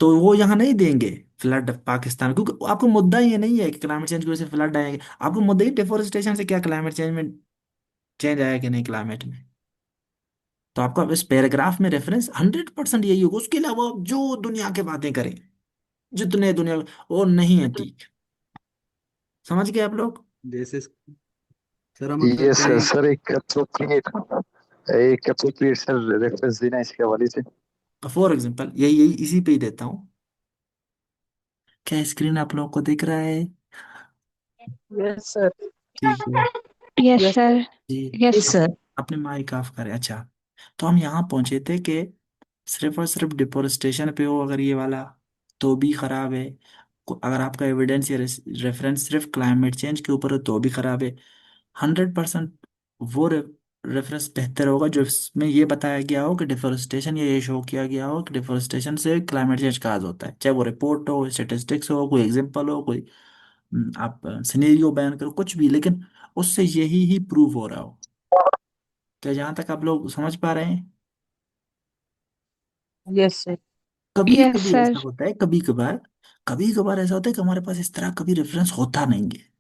तो वो यहाँ नहीं देंगे फ्लड पाकिस्तान, क्योंकि आपको मुद्दा ये नहीं है कि क्लाइमेट चेंज की वजह से फ्लड आएंगे, आपको मुद्दा ही डिफोरेस्टेशन से क्या क्लाइमेट चेंज में चेंज आया कि नहीं क्लाइमेट में। तो आपका इस पैराग्राफ में रेफरेंस 100% यही होगा, उसके अलावा आप जो दुनिया के बातें करें, जितने दुनिया, वो नहीं है ठीक। समझ गए आप लोग? जैसे सर हम अगर यस सर। कहें, सर एक अप्रोप्रिएट सर रेफरेंस देना इसके हवाले से। फॉर एग्जाम्पल यही यही इसी पे ही देता हूँ। क्या स्क्रीन आप लोग को दिख रहा है? Yes, sir. ठीक है Yes, Yes, sir. जी। Yes, yes, sir. अपने माइक ऑफ करें। अच्छा, तो हम यहाँ पहुंचे थे कि सिर्फ और सिर्फ डिफोरेस्टेशन पे हो अगर ये वाला, तो भी खराब है। अगर आपका एविडेंस या रेफरेंस सिर्फ क्लाइमेट चेंज के ऊपर है तो भी खराब है। 100% वो रेफरेंस बेहतर होगा जो इसमें ये बताया गया हो कि डिफोरेस्टेशन, ये शो किया गया हो कि डिफोरेस्टेशन से क्लाइमेट चेंज काज होता है, चाहे वो रिपोर्ट हो, स्टेटिस्टिक्स हो, कोई एग्जांपल हो, कोई आप सिनेरियो बयान करो, कुछ भी, लेकिन उससे यही ही प्रूव हो रहा हो। क्या जहां तक आप लोग समझ पा रहे हैं? yes, sir. कभी yes, कभी sir. ऐसा होता है, कभी कभार ऐसा होता है कि हमारे पास इस तरह कभी रेफरेंस होता नहीं है।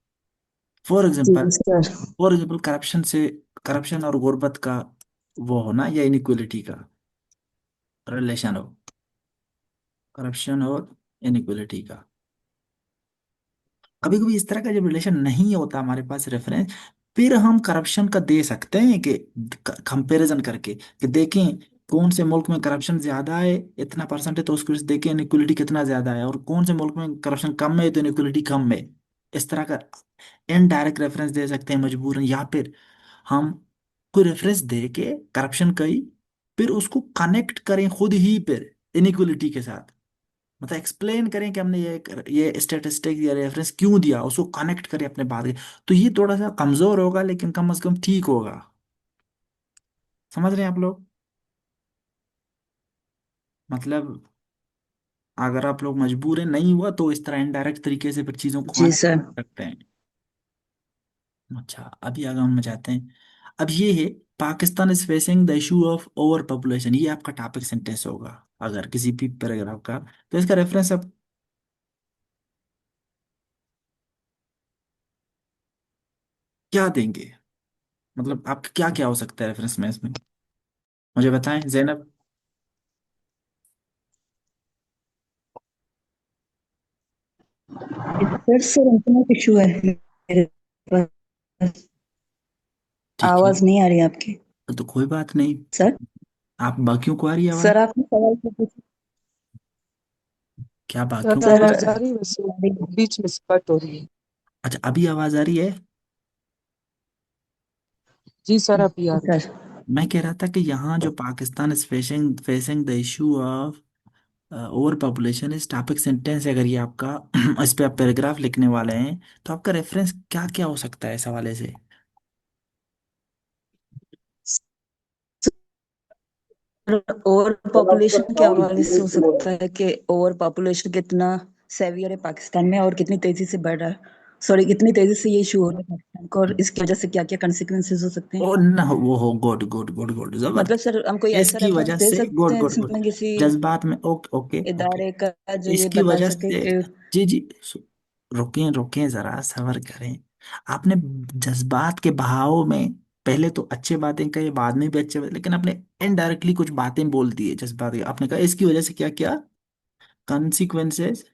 For example, Yes, sir. Corruption और गुर्बत का वो होना, या इनइक्वलिटी का रिलेशन हो, करप्शन और इनइक्वलिटी का कभी कभी इस तरह का जब रिलेशन नहीं होता हमारे पास रेफरेंस, फिर हम करप्शन का दे सकते हैं कि कंपैरिजन करके कि देखें कौन से मुल्क में करप्शन ज्यादा है, इतना परसेंट है, तो उसको देखें इनइक्वलिटी कितना ज्यादा है, और कौन से मुल्क में करप्शन कम है तो इनइक्वलिटी कम है। इस तरह का इनडायरेक्ट रेफरेंस दे सकते हैं मजबूरन, या फिर हम कोई रेफरेंस दे के करप्शन का ही, फिर उसको कनेक्ट करें खुद ही फिर इनइक्वलिटी के साथ, मतलब एक्सप्लेन करें कि हमने ये स्टेटिस्टिक या रेफरेंस क्यों दिया, उसको कनेक्ट करें अपने बात के। तो ये थोड़ा सा कमजोर होगा लेकिन कम से कम ठीक होगा। समझ रहे हैं आप लोग? मतलब अगर आप लोग मजबूर हैं, नहीं हुआ तो इस तरह इनडायरेक्ट तरीके से फिर चीजों को जी कनेक्ट सर। कर सकते हैं। अच्छा, अभी आगे हम जाते हैं। अब ये है, Pakistan is facing the issue of over population, ये आपका टॉपिक सेंटेंस होगा अगर किसी भी पैराग्राफ का, तो इसका रेफरेंस आप क्या देंगे? मतलब आपका क्या क्या हो सकता है रेफरेंस में इसमें, मुझे बताएं जैनब। फिर से इंटरनेट इशू है मेरे पास, ठीक है, आवाज नहीं आ रही आपकी। तो कोई बात नहीं, सर आप बाकियों को आ रही है आवाज? सर आपने सवाल क्या पूछा? क्या सर बाकियों को सर आ आवाज रही आ है? रही है वैसे बीच में से कट हो रही है। अच्छा, अभी आवाज आ रही है? जी सर, अभी आ रही है। सर मैं कह रहा था कि यहाँ जो Pakistan is facing facing the issue of over population इस टॉपिक सेंटेंस, अगर ये आपका इस पे आप पैराग्राफ लिखने वाले हैं, तो आपका रेफरेंस क्या क्या हो सकता है इस हवाले से? ओवर पॉपुलेशन के हवाले से हो सकता है कि ओवर पॉपुलेशन कितना सेवियर है पाकिस्तान में और कितनी तेजी से बढ़ रहा है, सॉरी कितनी तेजी से ये इशू हो रहा है पाकिस्तान को, और इसकी वजह से क्या क्या कंसिक्वेंसेस हो सकते हैं। ओ ना, वो हो, गुड गुड गुड गुड, मतलब जबरदस्त। सर हम कोई ऐसा इसकी रेफरेंस वजह दे से, सकते गुड हैं गुड गुड, जिसमें किसी जज्बात में, ओके ओके ओके, इदारे का जो ये इसकी बता वजह सके से, कि जी जी, रुकें रुकें, जरा सब्र करें। आपने जज्बात के बहाव में पहले तो अच्छे बातें कही, बाद में भी अच्छे बातें, लेकिन आपने इनडायरेक्टली कुछ बातें बोल दी है जज्बात की। आपने कहा इसकी वजह से क्या क्या कॉन्सिक्वेंसेस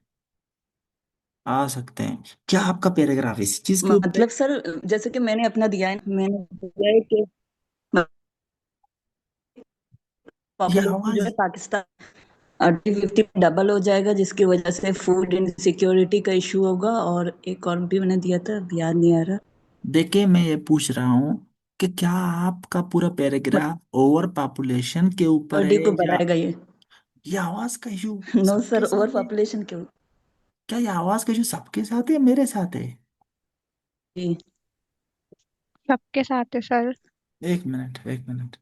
आ सकते हैं। क्या आपका पैराग्राफ इस चीज के ऊपर है? मतलब सर जैसे कि मैंने अपना दिया है, मैंने दिया है कि ये पॉपुलेशन जो आवाज है पाकिस्तान 2050 में डबल हो जाएगा, जिसकी वजह से फूड इनसिक्योरिटी का इशू होगा। और एक और भी मैंने दिया था, अभी याद नहीं आ रहा। देखे, मैं ये पूछ रहा हूँ कि क्या आपका पूरा बट पैराग्राफ ओवर पॉपुलेशन के ऊपर डी है, को या बढ़ाएगा ये। ये आवाज का इशू नो सबके सर, ओवर साथ है? पॉपुलेशन क्यों? क्या ये आवाज का इशू सबके साथ है या मेरे साथ है? जी। सबके साथ है सर। एक मिनट, एक मिनट।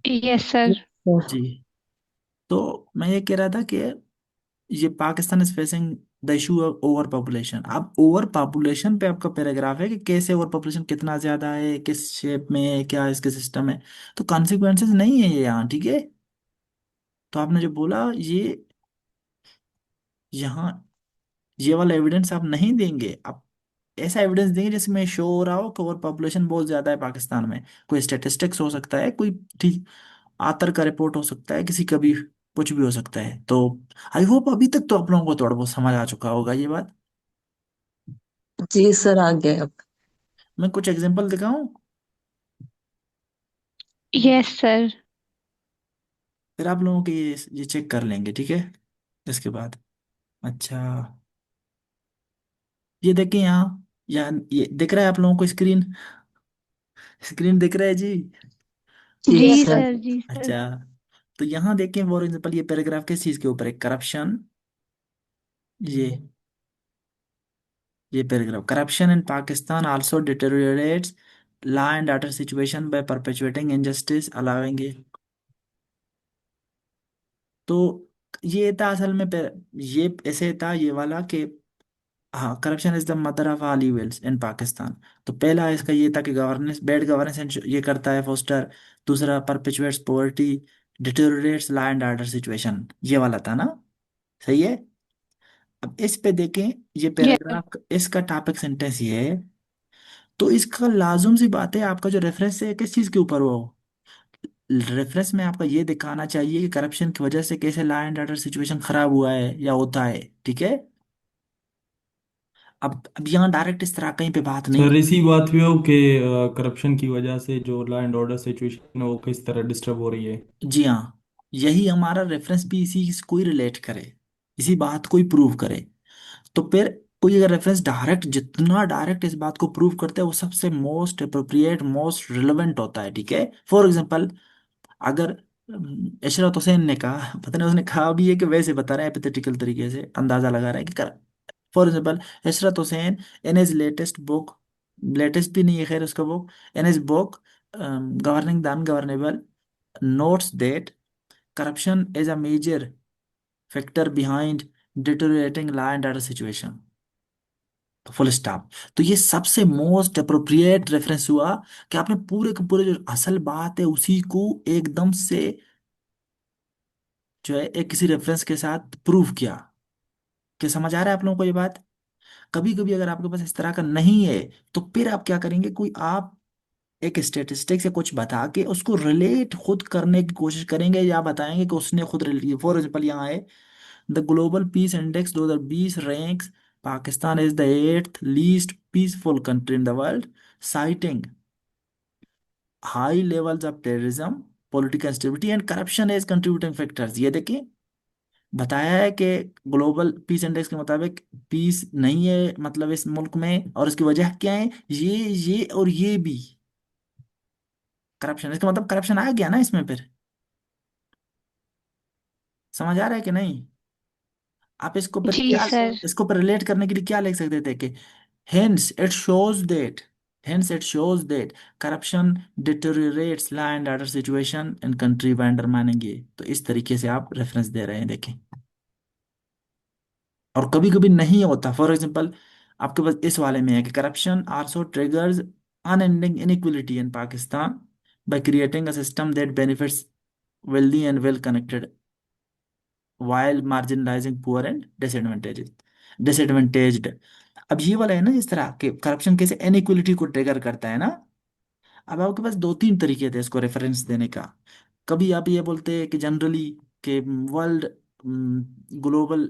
Yes sir. जी, तो मैं ये कह रहा था कि ये Pakistan is facing the issue of over population. अब ओवर पॉपुलेशन पे आपका पैराग्राफ है कि कैसे ओवर पॉपुलेशन, कितना ज्यादा है, किस शेप में है, क्या इसके सिस्टम है। तो कॉन्सिक्वेंसेस नहीं है ये यहाँ, ठीक है। तो आपने जो बोला ये यहाँ, ये वाला एविडेंस आप नहीं देंगे। आप ऐसा एविडेंस देंगे जिसमें शो हो रहा हो कि ओवर पॉपुलेशन बहुत ज्यादा है पाकिस्तान में। कोई स्टेटिस्टिक्स हो सकता है, कोई ठीक आतर का रिपोर्ट हो सकता है, किसी का भी कुछ भी हो सकता है। तो आई होप अभी तक तो आप लोगों को थोड़ा बहुत समझ आ चुका होगा ये बात। जी सर, आ गया अब। मैं कुछ एग्जांपल दिखाऊं, यस सर। फिर आप लोगों के ये चेक कर लेंगे, ठीक है, इसके बाद। अच्छा, ये देखिए यहाँ ये दिख रहा है आप लोगों को स्क्रीन, स्क्रीन दिख रहा है जी? जी यस सर। सर, जी सर। अच्छा, तो यहाँ देखें फॉर एग्जाम्पल ये पैराग्राफ किस चीज के ऊपर है? करप्शन। ये ये paragraph, corruption in Pakistan also deteriorates law and order situation by perpetuating injustice allowing. तो ये था असल में ये ऐसे था ये वाला कि हाँ, corruption is the mother of all evils in Pakistan. तो पहला इसका ये था कि गवर्नेंस, बैड गवर्नेंस ये करता है फोस्टर। दूसरा, perpetuates poverty, deteriorates law and order situation, ये वाला था ना? सही है। अब इस पे देखें, ये यस पैराग्राफ इसका टॉपिक सेंटेंस ये है। तो इसका लाजुम सी बात है, आपका जो रेफरेंस है किस चीज के ऊपर हो? रेफरेंस में आपका ये दिखाना चाहिए कि करप्शन की वजह से कैसे लॉ एंड ऑर्डर सिचुएशन खराब हुआ है या होता है, ठीक है। अब यहाँ डायरेक्ट इस तरह कहीं पे बात नहीं सर की। इसी बात पे हो कि करप्शन की वजह से जो लॉ एंड ऑर्डर सिचुएशन है वो किस तरह डिस्टर्ब हो रही है। जी हाँ, यही हमारा रेफरेंस भी इसी को ही रिलेट करे, इसी बात को ही प्रूव करे। तो फिर कोई अगर रेफरेंस डायरेक्ट, जितना डायरेक्ट इस बात को प्रूव करते हैं वो सबसे मोस्ट अप्रोप्रिएट, मोस्ट रिलेवेंट होता है, ठीक है। फॉर एग्जांपल, अगर इशरत हुसैन ने कहा, पता नहीं उसने कहा भी है कि वैसे बता रहा है, एपिथेटिकल तरीके से अंदाजा लगा रहा है कि कर। For example, Ishrat Husain in his latest book, latest भी नहीं है खैर उसका book, in his book governing the ungovernable, notes that corruption is a major factor behind deteriorating law and order situation, full stop. तो ये सबसे मोस्ट अप्रोप्रिएट रेफरेंस हुआ कि आपने पूरे के पूरे जो असल बात है उसी को एकदम से जो है एक किसी रेफरेंस के साथ प्रूव किया। कि समझ आ रहा है आप लोगों को ये बात? कभी कभी अगर आपके पास इस तरह का नहीं है, तो फिर आप क्या करेंगे, कोई आप एक स्टेटिस्टिक से कुछ बता के उसको रिलेट खुद करने की कोशिश करेंगे, या बताएंगे कि उसने खुद रिलेट। फॉर एग्जाम्पल यहाँ है, the global peace index 2020 ranks Pakistan is the 8th least peaceful country in the world, citing high levels of terrorism, political instability and corruption as contributing factors. ये देखिए, बताया है कि ग्लोबल पीस इंडेक्स के मुताबिक piece नहीं है मतलब इस मुल्क में, और इसकी वजह क्या है, ये और ये भी करप्शन। इसका मतलब करप्शन आ गया ना इसमें फिर। समझ आ रहा है कि नहीं? आप इसको पर जी क्या, सर। इसको पर रिलेट करने के लिए क्या लिख सकते थे कि hence it shows that hence it shows that corruption deteriorates law and order situation in country by undermining ये। तो इस तरीके से आप रेफरेंस दे रहे हैं, देखें। और कभी कभी नहीं होता, फॉर एग्जांपल आपके पास इस वाले में है कि corruption also triggers unending inequality in Pakistan by creating a system that benefits wealthy and well connected while marginalizing poor and disadvantaged। अब ये वाला है ना, इस तरह के करप्शन कैसे इनइक्वलिटी को ट्रिगर करता है ना। अब आपके पास दो तीन तरीके थे इसको रेफरेंस देने का। कभी आप ये बोलते हैं कि जनरली कि वर्ल्ड ग्लोबल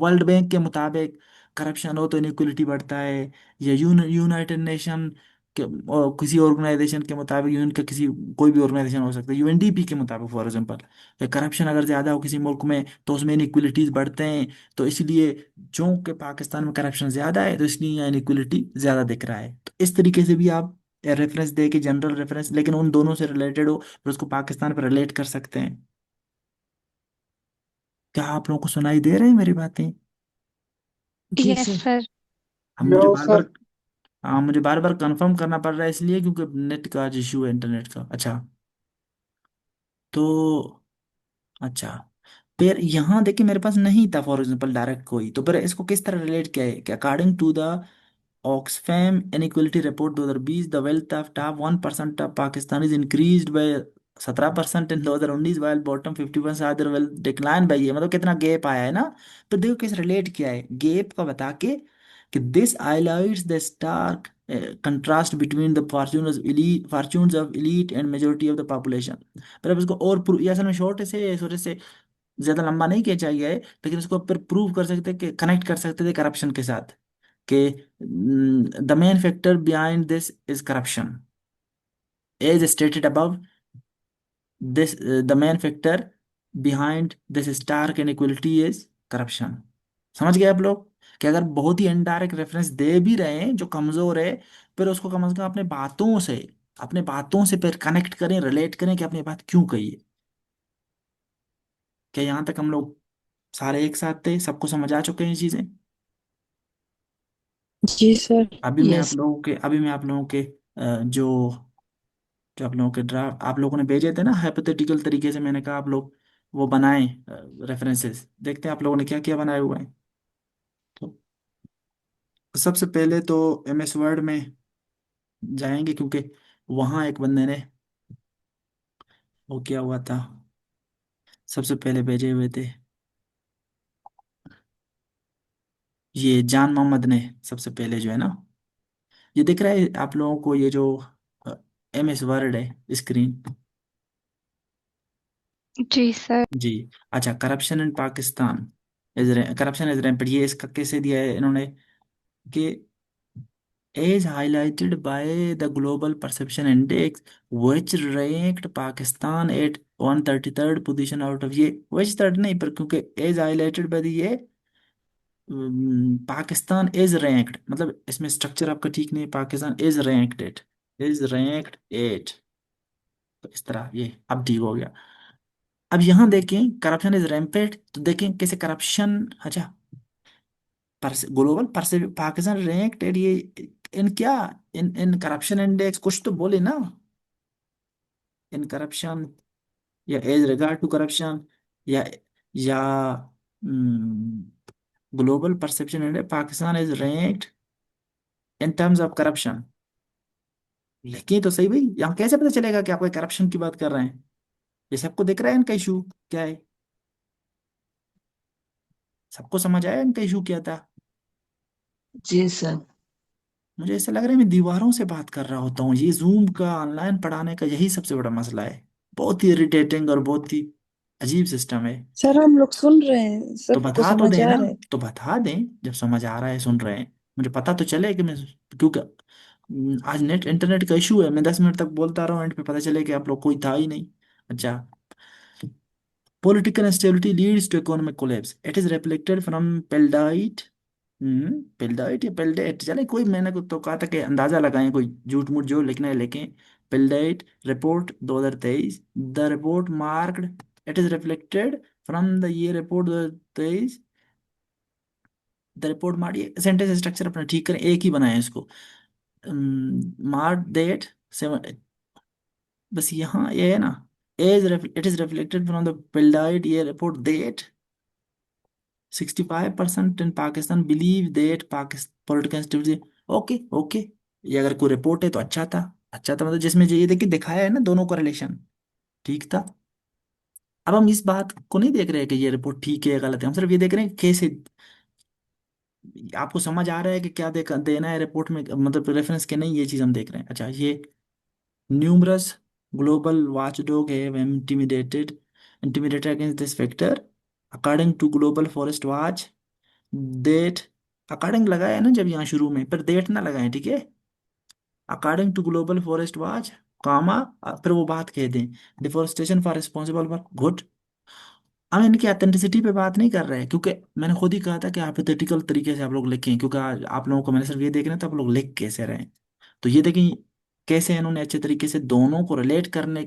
वर्ल्ड बैंक के मुताबिक करप्शन हो तो इनइक्वलिटी बढ़ता है, या यूनाइटेड नेशन और किसी ऑर्गेनाइजेशन के मुताबिक, यूएन का किसी कोई भी ऑर्गेनाइजेशन हो सकता है, यूएनडीपी के मुताबिक फॉर एग्जांपल, करप्शन अगर ज्यादा हो किसी मुल्क में तो उसमें इनइक्वलिटीज बढ़ते हैं, तो इसलिए चूंकि पाकिस्तान में करप्शन ज्यादा है तो इसलिए यहाँ इनइक्वलिटी ज्यादा दिख रहा है। तो इस तरीके से भी आप रेफरेंस दे के, जनरल रेफरेंस, लेकिन उन दोनों से रिलेटेड हो, फिर उसको पाकिस्तान पर रिलेट कर सकते हैं। क्या आप लोगों को सुनाई दे रहे हैं मेरी बातें? जी यस सर। सर। हम मुझे बार बार, हाँ मुझे बार बार कंफर्म करना पड़ रहा है इसलिए क्योंकि नेट का आज इशू है, इंटरनेट का। अच्छा, तो अच्छा, फिर यहाँ देखिए मेरे पास नहीं था फॉर एग्जांपल डायरेक्ट कोई, तो फिर इसको किस तरह रिलेट किया है कि according to the Oxfam inequality report 2020, the wealth of top 1% of Pakistan is increased by 17% in 2019, while bottom 50% other well decline by, ये मतलब कितना गैप आया है ना। तो देखो किस रिलेट किया है गैप का बता के, कि this highlights the stark contrast between the fortunes of elite and majority of the population. पर अब इसको और ये असल में छोटे से ज्यादा लंबा नहीं किया चाहिए है, लेकिन इसको फिर प्रूव कर सकते कि कनेक्ट कर सकते थे करप्शन के साथ, कि the main factor behind this is corruption, as stated above. This the main factor behind this stark inequality is corruption. समझ गए आप लोग? कि अगर बहुत ही इनडायरेक्ट रेफरेंस दे भी रहे हैं जो कमजोर है, फिर उसको कम से कम अपने बातों से फिर कनेक्ट करें, रिलेट करें कि अपनी बात क्यों कही है। क्या यहाँ तक हम लोग सारे एक साथ थे, सबको समझ आ चुके हैं ये चीजें? जी सर। यस। अभी मैं आप लोगों के जो जो आप लोगों के ड्राफ्ट आप लोगों ने भेजे थे ना, हाइपोथेटिकल तरीके से, मैंने कहा आप लोग वो बनाएं रेफरेंसेस, देखते हैं आप लोगों ने क्या क्या बनाए हुए हैं। तो सबसे पहले तो एमएस वर्ड में जाएंगे, क्योंकि वहाँ एक बंदे ने वो किया हुआ था, सबसे पहले भेजे हुए थे ये जान मोहम्मद ने, सबसे पहले जो है ना, ये दिख रहा है आप लोगों को, ये जो एमएस वर्ड है स्क्रीन? जी सर। जी। अच्छा, corruption in Pakistan is corruption is rampant, ये इसका कैसे दिया है इन्होंने, कि as highlighted by the global perception index which ranked Pakistan at 133rd position out of, ये व्हिच थर्ड नहीं, पर क्योंकि एज हाईलाइटेड बाय ये पाकिस्तान इज रैंक्ड, मतलब इसमें स्ट्रक्चर आपका ठीक नहीं है, पाकिस्तान इज रैंक्ड एट, तो इस तरह ये अब ठीक हो गया। अब यहाँ देखें करप्शन इज रैम्पेंट, तो देखें कैसे करप्शन, अच्छा, ग्लोबल परसे पाकिस्तान रैंक्ड एट, ये इन क्या, इन इन करप्शन इंडेक्स कुछ तो बोले ना, इन करप्शन, या एज रिगार्ड टू करप्शन, या global perception index, Pakistan is ranked in terms of corruption. लेकिन तो सही भाई, यहाँ कैसे पता चलेगा कि आप कोई करप्शन की बात कर रहे हैं? ये सबको दिख रहा है इनका इशू क्या है? सबको समझ आया इनका इशू क्या था? जी सर। मुझे ऐसा लग रहा है मैं दीवारों से बात कर रहा होता हूँ। ये जूम का, ऑनलाइन पढ़ाने का यही सबसे बड़ा मसला है, बहुत ही इरिटेटिंग और बहुत ही अजीब सिस्टम है। सर हम लोग सुन रहे हैं, तो सबको बता तो समझ दें आ ना, रहा है। तो बता दें जब समझ आ रहा है, सुन रहे हैं, मुझे पता तो चले कि मैं, क्योंकि आज इंटरनेट का इशू है, मैं 10 मिनट तक बोलता रहा हूँ, एंड पे पता चले कि आप लोग कोई था ही नहीं। अच्छा, political instability leads to economic collapse. It is reflected from Peldite, पेल्डाइट या पेल्डेट, चले कोई, मैंने तो कहा था कि अंदाजा लगाएं, कोई झूठ मूठ जो लिखना है लिखें। PILDAT report 2023, the report marked, it is reflected from the ये report 2023, the report mark, sentence structure अपना ठीक करें, एक ही बनाए इसको, मार्क डेट 7, बस यहाँ ये है ना, as it is reflected from the PILDAT ये report date 65% in Pakistan believe that Pakistan political instability. Okay okay, ये अगर कोई रिपोर्ट है तो अच्छा था, अच्छा था, मतलब जिसमें ये देखिए दिखाया है ना दोनों का रिलेशन, ठीक था। अब हम इस बात को नहीं देख रहे हैं कि ये रिपोर्ट ठीक है या गलत है, हम सिर्फ ये देख रहे हैं कि कैसे आपको समझ आ रहा है कि क्या देना है रिपोर्ट में, मतलब रेफरेंस के नहीं, ये चीज हम देख रहे हैं। अच्छा, ये numerous global watchdog have intimidated against this factor according to global forest watch, date, according लगाया है ना जब यहाँ शुरू में, पर डेट ना लगाए, ठीक है? According to global forest watch comma, फिर वो बात कह दें deforestation for responsible for good. हम इनकी ऑथेंटिसिटी पे बात नहीं कर रहे हैं, क्योंकि मैंने खुद ही कहा था कि हाइपोथेटिकल तरीके से आप लोग लिखें, क्योंकि आज आप लोगों को मैंने सिर्फ ये देखना था आप लोग लिख कैसे रहे हैं। तो ये देखें कैसे इन्होंने अच्छे तरीके से दोनों को रिलेट करने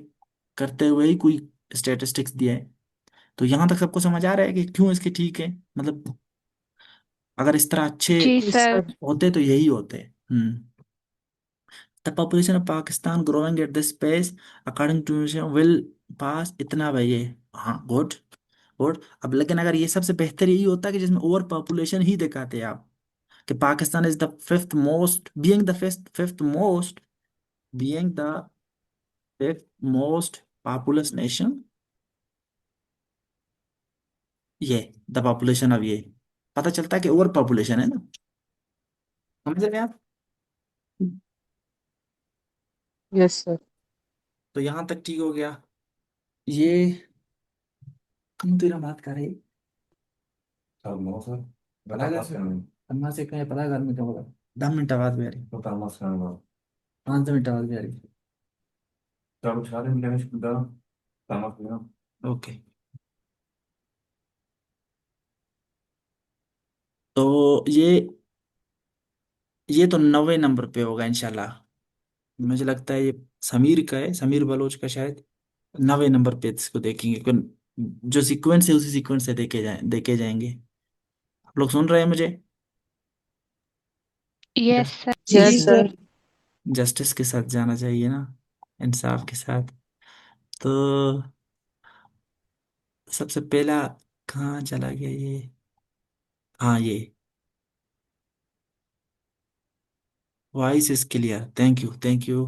करते हुए ही कोई स्टेटिस्टिक्स दिया है। तो यहाँ तक सबको समझ आ रहा है कि क्यों इसके ठीक है, मतलब अगर इस तरह अच्छे जी जी सर। सर। होते तो यही होते। The population of Pakistan growing at this pace according to will pass इतना भाई ये। हाँ गुड गुड। अब लेकिन अगर ये सबसे बेहतर यही होता कि जिसमें ओवर पॉपुलेशन ही दिखाते आप कि Pakistan is the fifth most being the fifth most being the fifth most populous nation, ये द पॉपुलेशन ऑफ ये पता चलता है कि ओवर पॉपुलेशन है ना। समझ रहे हैं आप। Yes, sir. तो यहां तक ठीक हो गया। ये कम तेरा बात कर रही अन्ना से कहीं पता घर में क्या होगा। 10 मिनट बाद भी आ रही, 5 मिनट बाद भी आ रही। ओके। तो ये तो 90 नंबर पे होगा इंशाल्लाह। मुझे लगता है ये समीर का है, समीर बलोच का शायद। 90 नंबर पे इसको देखेंगे, जो सीक्वेंस है उसी सीक्वेंस से देखे जाएंगे। आप लोग सुन रहे हैं मुझे। Yes sir. जी Yes, जी sir. सर। जस्टिस के साथ जाना चाहिए ना, इंसाफ के साथ। तो सबसे पहला कहाँ चला गया ये। हाँ ये voice is clear, thank you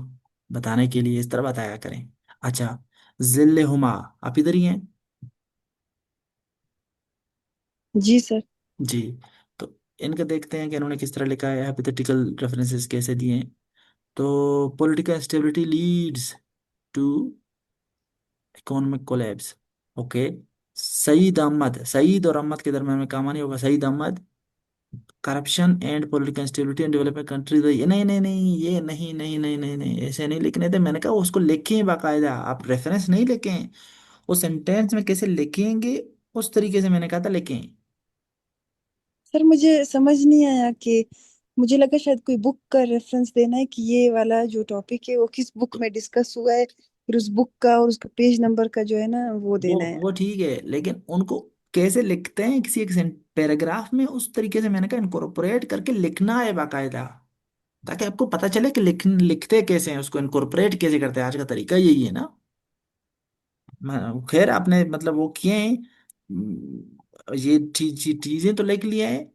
बताने के लिए, इस तरह बताया करें। अच्छा, जिल्ले हुमा आप इधर ही हैं। जी सर। जी। तो इनका देखते हैं कि इन्होंने किस तरह लिखा है, हाइपोथेटिकल रेफरेंसेस कैसे दिए हैं। तो political stability leads to economic collapse. Okay. Saeed और अहमद के दरम्यान में काम नहीं होगा। Saeed Ahmed corruption and political instability and development countries. ये नहीं नहीं नहीं, ये नहीं नहीं नहीं नहीं नहीं, ऐसे नहीं लिखने थे। मैंने कहा उसको लिखें बाकायदा, आप रेफरेंस नहीं लिखें, वो सेंटेंस में कैसे लिखेंगे उस तरीके से मैंने कहा था लिखें। सर मुझे समझ नहीं आया कि मुझे लगा शायद कोई बुक का रेफरेंस देना है कि ये वाला जो टॉपिक है वो किस बुक में डिस्कस हुआ है, फिर उस बुक का और उसका पेज नंबर का जो है ना वो वो देना है। वो ठीक है, लेकिन उनको कैसे लिखते हैं किसी एक पैराग्राफ में, उस तरीके से मैंने कहा इनकॉर्पोरेट करके लिखना है बाकायदा, ताकि आपको पता चले कि लिखते कैसे हैं, उसको इनकॉर्पोरेट कैसे करते हैं। आज का तरीका यही है ना। खैर आपने मतलब वो किए हैं। ये चीजें तो लिख लिया है,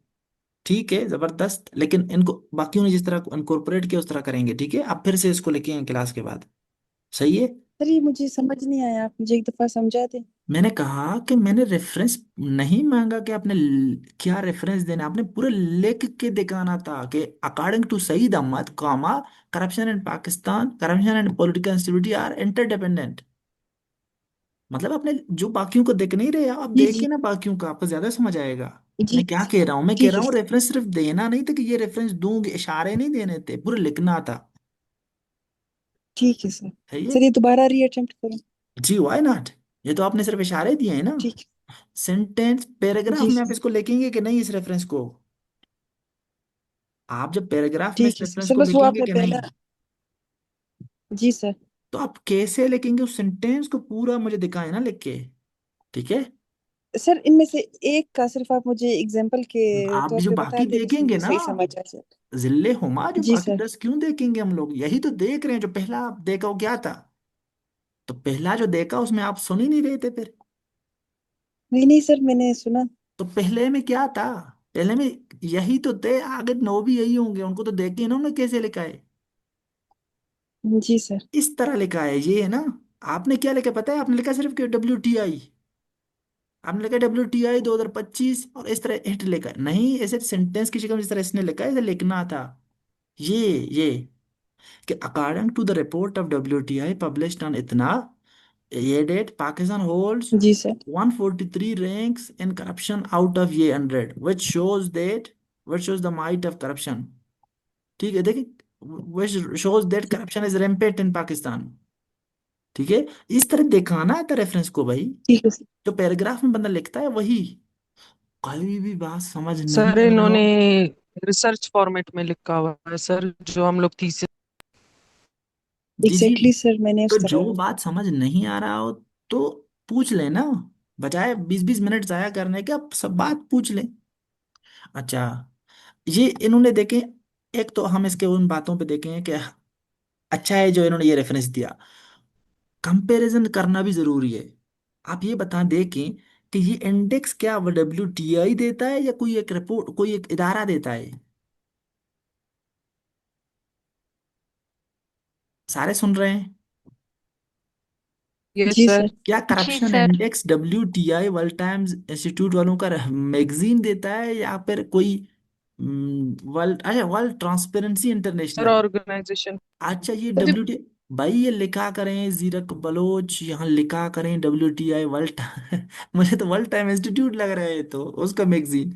ठीक है जबरदस्त, लेकिन इनको बाकियों ने जिस तरह इनकॉर्पोरेट किया उस तरह करेंगे। ठीक है, आप फिर से इसको लिखेंगे क्लास के बाद। सही है। सर ये मुझे समझ नहीं आया, आप मुझे एक दफा समझा दें। मैंने कहा कि मैंने रेफरेंस नहीं मांगा कि आपने क्या रेफरेंस देना, आपने पूरे लिख के दिखाना था कि according to Saeed Ahmed comma corruption in Pakistan corruption and political instability are interdependent. मतलब आपने जो बाकियों को देख नहीं रहे, आप जी देखे जी। ना बाकियों का, आपको ज्यादा समझ आएगा। जी मैं क्या कह रहा हूँ, मैं कह ठीक रहा है हूँ सर। रेफरेंस सिर्फ देना नहीं था कि ये रेफरेंस दूंगे, इशारे नहीं देने थे, पूरे लिखना था। ठीक है सर। सही है। सर ये दोबारा रीअटेम्प्ट करें। जी वाई नॉट। ये तो आपने सिर्फ इशारे दिए हैं ना। ठीक सेंटेंस है। पैराग्राफ जी में आप सर। इसको लिखेंगे कि नहीं, इस रेफरेंस को आप जब पैराग्राफ में इस ठीक है सर। रेफरेंस सर को बस वो लिखेंगे आपने कि नहीं, पहला। जी सर। तो आप कैसे लिखेंगे उस सेंटेंस को पूरा मुझे दिखाए ना लिख के। ठीक है। सर इनमें से एक का सिर्फ आप मुझे एग्जांपल के आप तौर जो पे बता बाकी दें जिससे देखेंगे मुझे ना, सही समझ आ जाए। जिले हुमा जो जी बाकी सर। 10 क्यों देखेंगे हम लोग, यही तो देख रहे हैं। जो पहला आप देखा वो क्या था, तो पहला जो देखा उसमें आप सुन ही नहीं रहे थे फिर। नहीं नहीं सर मैंने सुना। तो पहले में क्या था, पहले में यही तो थे, आगे 9 भी यही होंगे, उनको तो देख के ना उन्होंने कैसे लिखा है, जी सर। इस तरह लिखा है। ये है ना। आपने क्या लिखा पता है, आपने लिखा सिर्फ कि WTI, आपने लिखा WTI 2025 और इस तरह हिट लिखा है। नहीं, ऐसे सेंटेंस की शक्ल में जिस तरह इसने लिखा है ऐसे लिखना था। ये ये कि according to the report of WTI published on इतना ये डेट पाकिस्तान होल्ड्स जी sir. 143 ranks in corruption out of ये 100 which shows the might of corruption. ठीक है, देखिए which shows that corruption is rampant in Pakistan। ठीक है, इस तरह दिखाना है रेफरेंस को भाई। ठीक है सर। जो पैराग्राफ में बंदा लिखता है वही, कोई भी बात समझ नहीं सर आ रहा हो। इन्होंने रिसर्च फॉर्मेट में लिखा हुआ है सर, जो हम लोग थीसिस। जी जी। एग्जैक्टली सर, मैंने तो उस जो तरह बात समझ नहीं आ रहा हो तो पूछ लेना, बजाय 20-20 मिनट जाया करने के, अब सब बात पूछ ले। अच्छा, ये इन्होंने देखे, एक तो हम इसके उन बातों पे देखें कि अच्छा है जो इन्होंने ये रेफरेंस दिया, कंपैरिजन करना भी जरूरी है। आप ये बता दें कि ये इंडेक्स क्या WTI देता है या कोई एक रिपोर्ट, कोई एक इदारा देता है? सारे सुन रहे हैं? यस जी सर। सर। क्या जी corruption sir. Index WTI world times institute वालों का मैगजीन देता है, या फिर कोई वर्ल्ड, अच्छा world transparency sir international? Organisation. अच्छा, ये WT, भाई ये लिखा करें जीरक बलोच, यहाँ लिखा करें WTI वर्ल्ड मुझे तो वर्ल्ड टाइम इंस्टीट्यूट लग रहा है तो उसका मैगजीन।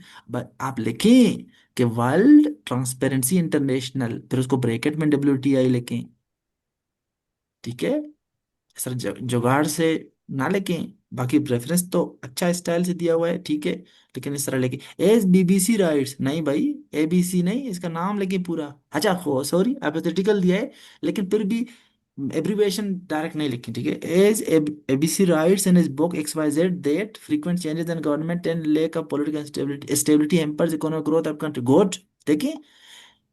आप लिखें कि वर्ल्ड ट्रांसपेरेंसी इंटरनेशनल, फिर उसको ब्रैकेट में WTI लिखें। ठीक है सर, जुगाड़ से ना लिखें। बाकी रेफरेंस तो अच्छा स्टाइल से दिया हुआ है, ठीक है, लेकिन इस तरह लिखे एस BBC राइट्स नहीं भाई, ABC नहीं, इसका नाम लिखे पूरा। अच्छा हो सॉरी, एपिथेटिकल दिया है, लेकिन फिर भी एब्रीविएशन डायरेक्ट नहीं लिखी। ठीक है, as ABC writes in his book XYZ that frequent changes in government and lack of political stability hampers economic growth of country. Good. देखिए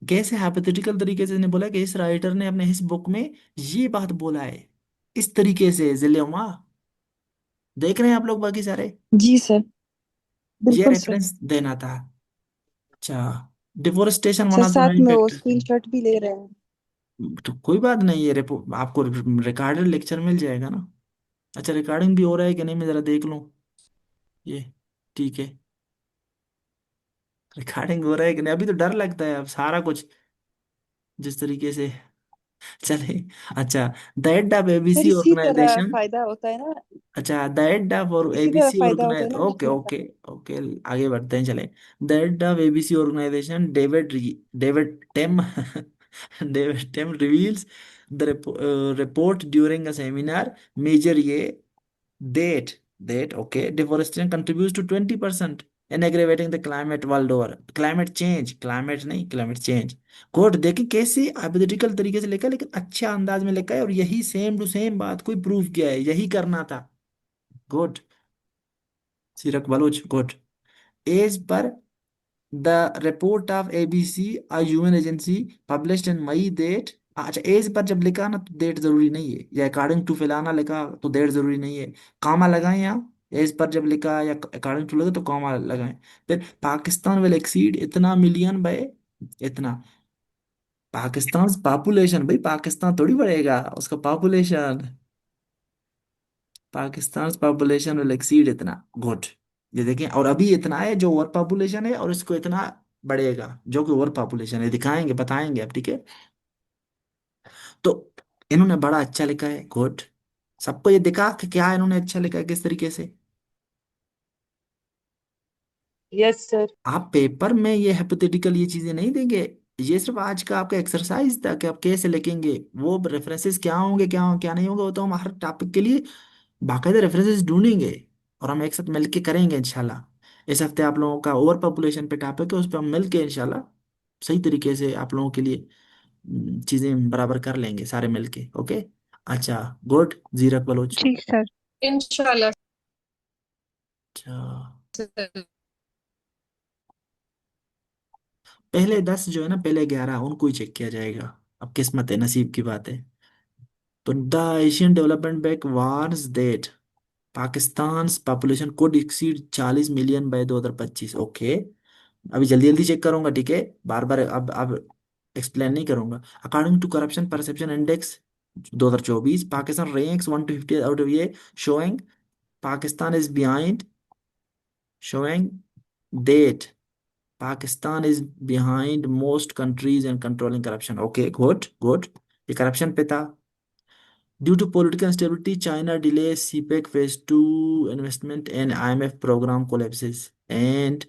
कैसे हाइपोथेटिकल तरीके से इसने बोला कि इस राइटर ने अपने इस बुक में ये बात बोला है, इस तरीके से जिलेमा। देख रहे हैं आप लोग बाकी सारे? जी सर, ये बिल्कुल सर। रेफरेंस देना था। अच्छा, deforestation one sir of the साथ मेन में वो फैक्टर। स्क्रीनशॉट भी ले रहे हैं। तो कोई बात नहीं, ये आपको रिकॉर्डेड लेक्चर मिल जाएगा ना। अच्छा, रिकॉर्डिंग भी हो रहा है कि नहीं, मैं जरा देख लूं ये। ठीक है, रिकॉर्डिंग हो रहा है कि नहीं, अभी तो डर लगता है अब सारा कुछ जिस तरीके से चले। अच्छा, the head of sir ABC इसी तरह ऑर्गेनाइजेशन। फायदा होता है ना, अच्छा, द हेड ऑफ और इसी तरह ABC फायदा होता है ऑर्गेनाइज, ना ओके लिखने का। ओके ओके, आगे बढ़ते हैं चले। The head of ABC organisation David Tem David Tem reveals the report during a seminar major ये that okay, deforestation contributes to 20% in aggravating the climate world over। climate change, climate नहीं, climate change। Code देखिए कैसे hypothetical तरीके से लिखा है, लेकिन अच्छा अंदाज में लिखा है, और यही सेम टू सेम बात कोई प्रूव किया है, यही करना था। Good, Sirak Baloch, good. As per the report of ABC, a UN agency, published in May date। अच्छा, एज पर जब लिखा ना तो डेट जरूरी नहीं है, या अकॉर्डिंग टू फलाना लिखा तो डेट जरूरी नहीं है। कॉमा लगाएं यहाँ, एज पर जब लिखा या अकॉर्डिंग टू लगा तो कॉमा लगाएं। फिर पाकिस्तान विल एक्सीड इतना मिलियन बाय इतना। पाकिस्तान पॉपुलेशन, भाई पाकिस्तान थोड़ी बढ़ेगा, उसका population, Pakistan population will exceed इतना। गुड, ये देखें, और अभी इतना है जो ओवर पॉपुलेशन है, और इसको इतना बढ़ेगा जो कि ओवर पॉपुलेशन है, दिखाएंगे बताएंगे अब। ठीक है, तो इन्होंने बड़ा अच्छा लिखा है। गुड, सबको ये दिखा कि क्या इन्होंने अच्छा लिखा है किस तरीके से। Yes sir. आप पेपर में ये हाइपोथेटिकल ये चीजें नहीं देंगे, ये सिर्फ आज का आपका एक्सरसाइज था कि आप कैसे लिखेंगे। वो रेफरेंसेस क्या होंगे, क्या नहीं होंगे, वो तो हम हर टॉपिक के लिए बाकायदा रेफरेंसेस ढूंढेंगे, और हम एक साथ मिलके करेंगे इंशाल्लाह। इस हफ्ते आप लोगों का ओवर पॉपुलेशन पे टॉपिक है, उस पर हम मिलके इंशाल्लाह सही तरीके से आप लोगों के लिए चीजें बराबर कर लेंगे सारे मिलके। ओके, अच्छा, गुड, जीरक बलोच। जी सर। इंशाल्लाह अच्छा, सर। पहले 10 जो है ना, पहले 11 उनको ही चेक किया जाएगा, अब किस्मत है, नसीब की बात है। तो the Asian development bank warns that Pakistan population could exceed 40 million bye 2025। Okay, अभी जल्दी जल्दी चेक करूंगा, ठीक है, बार बार अब एक्सप्लेन नहीं करूंगा। According to corruption perception index 2024, Pakistan ranks 1 to 50 out of ये, showing Pakistan is behind, showing that Pakistan is behind most countries in controlling corruption. Okay, good good, ये करप्शन पे था। Due to political instability, China delays CPEC Phase 2 investment and IMF program collapses। And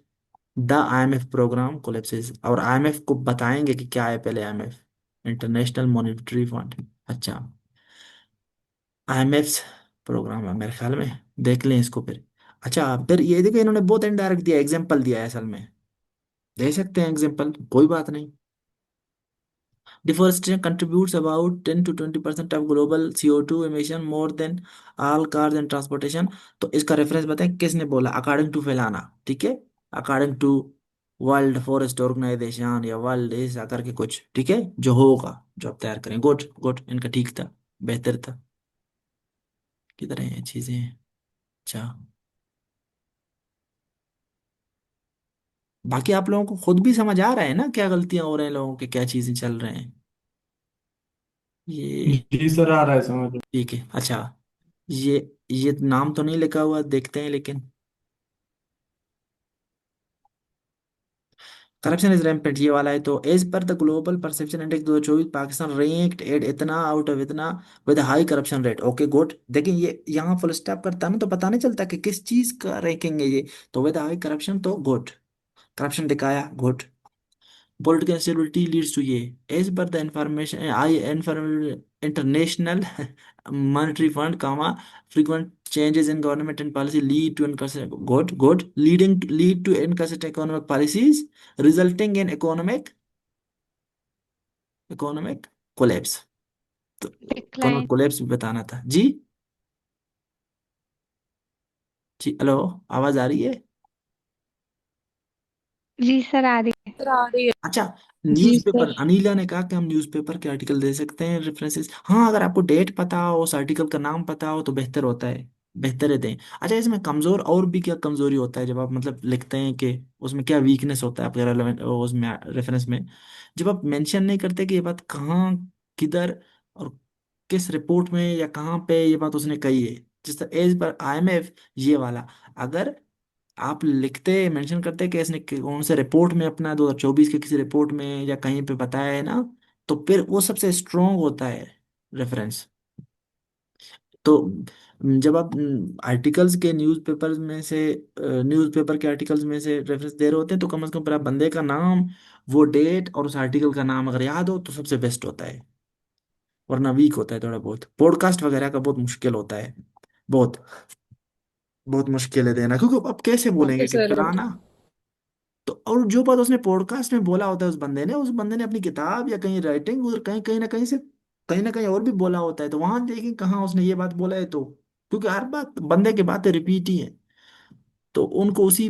the IMF program collapses। और IMF को बताएंगे कि क्या है पहले IMF। International monetary fund. अच्छा, IMF प्रोग्राम है मेरे ख्याल में, देख लें इसको फिर। अच्छा, फिर ये देखो इन्होंने बहुत इनडायरेक्ट दिया, एग्जाम्पल दिया है असल में, दे सकते हैं एग्जाम्पल, कोई बात नहीं। Deforestation contributes about 10 to 20% of global CO2 emission, more than all cars and transportation। तो इसका रेफरेंस बताएं किसने बोला, अकॉर्डिंग टू फैलाना, ठीक है, according to world forest organisation या वर्ल्ड ऐसा करके कुछ, ठीक है, जो होगा, जो आप तैयार करें। गुड गुड, इनका ठीक था, बेहतर था। किधर है ये चीजें? अच्छा, बाकी आप लोगों को खुद भी समझ आ रहा है ना क्या गलतियां हो रही हैं लोगों के, क्या चीजें चल रहे हैं ये? जी सर, आ रहा है समझ। ठीक है। अच्छा, ये ये नाम तो नहीं लिखा हुआ, देखते हैं लेकिन। करप्शन इज रैम्पेंट, ये वाला है। तो as per the global perception index 2024, Pakistan ranked at इतना आउट ऑफ इतना with high corruption rate. Okay good, देखिए ये यहाँ फुल स्टॉप करता है ना, तो पता नहीं चलता कि किस चीज का रैंकिंग है ये। तो विद हाई करप्शन, तो गुड, करप्शन दिखाया, good. Political instability leads to ये, as per the information international monetary fund, comma, frequent changes in government and policy lead to inconsistent, good, lead to inconsistent economic policies, resulting in economic collapse। तो decline. economic collapse भी बताना था जी। जी hello, आवाज आ रही है? जी sir, आ रही है। अच्छा, जी न्यूज़पेपर, सर। अनीला ने कहा कि हम न्यूज़पेपर के आर्टिकल दे सकते हैं रेफरेंसेस। हाँ, अगर आपको डेट पता हो, उस आर्टिकल का नाम पता हो, तो बेहतर होता है, बेहतर है दें। अच्छा, इसमें कमजोर और भी क्या कमजोरी होता है जब आप मतलब लिखते हैं कि उसमें क्या वीकनेस होता है आपके रेलेवेंट उसमें रेफरेंस में, जब आप मेंशन नहीं करते कि ये बात कहाँ, किधर और किस रिपोर्ट में या कहाँ पे ये बात उसने कही है। जिस तरह एज पर IMF, ये वाला, अगर आप लिखते मेंशन करते कि इसने कौन से रिपोर्ट में, अपना 2024 के किसी रिपोर्ट में या कहीं पे बताया है ना, तो फिर वो सबसे स्ट्रोंग होता है रेफरेंस। तो जब आप आर्टिकल्स के न्यूज़पेपर में से न्यूज़पेपर के आर्टिकल्स में से रेफरेंस दे रहे होते हैं, तो कम से कम फिर आप बंदे का नाम, वो डेट और उस आर्टिकल का नाम अगर याद हो तो सबसे बेस्ट होता है, वरना वीक होता है थोड़ा बहुत। पॉडकास्ट वगैरह का बहुत मुश्किल होता है, बहुत बहुत मुश्किल है देना, क्योंकि अब कैसे ओके बोलेंगे कि सर। फलाना। तो और जो बात उसने पॉडकास्ट में बोला होता है उस बंदे ने अपनी किताब या कहीं राइटिंग उधर कहीं कहीं ना कहीं से, कहीं ना कहीं और भी बोला होता है, तो वहां देखें कहाँ उसने ये बात बोला है। तो क्योंकि हर बात बंदे की बातें रिपीट ही है, तो उनको उसी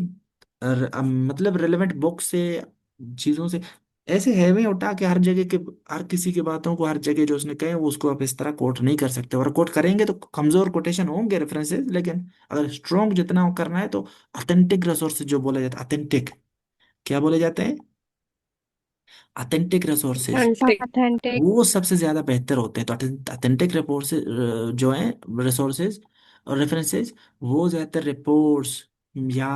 मतलब रेलेवेंट बुक से, चीजों से, ऐसे है में उठा के हर जगह के, हर किसी की बातों को हर जगह जो उसने कहे वो उसको आप इस तरह कोट नहीं कर सकते। और कोट करेंगे तो कमजोर कोटेशन होंगे रेफरेंसेस, लेकिन अगर स्ट्रॉन्ग जितना करना है तो ऑथेंटिक रिसोर्सेज जो बोले जाते हैं, ऑथेंटिक, क्या बोले जाते हैं, ऑथेंटिक रिसोर्सेज, ऑथेंटिक। वो सबसे ज्यादा बेहतर होते हैं। तो ऑथेंटिक रिपोर्ट्स जो हैं, रिसोर्सेज और रेफरेंसेज, वो ज्यादातर रिपोर्ट्स या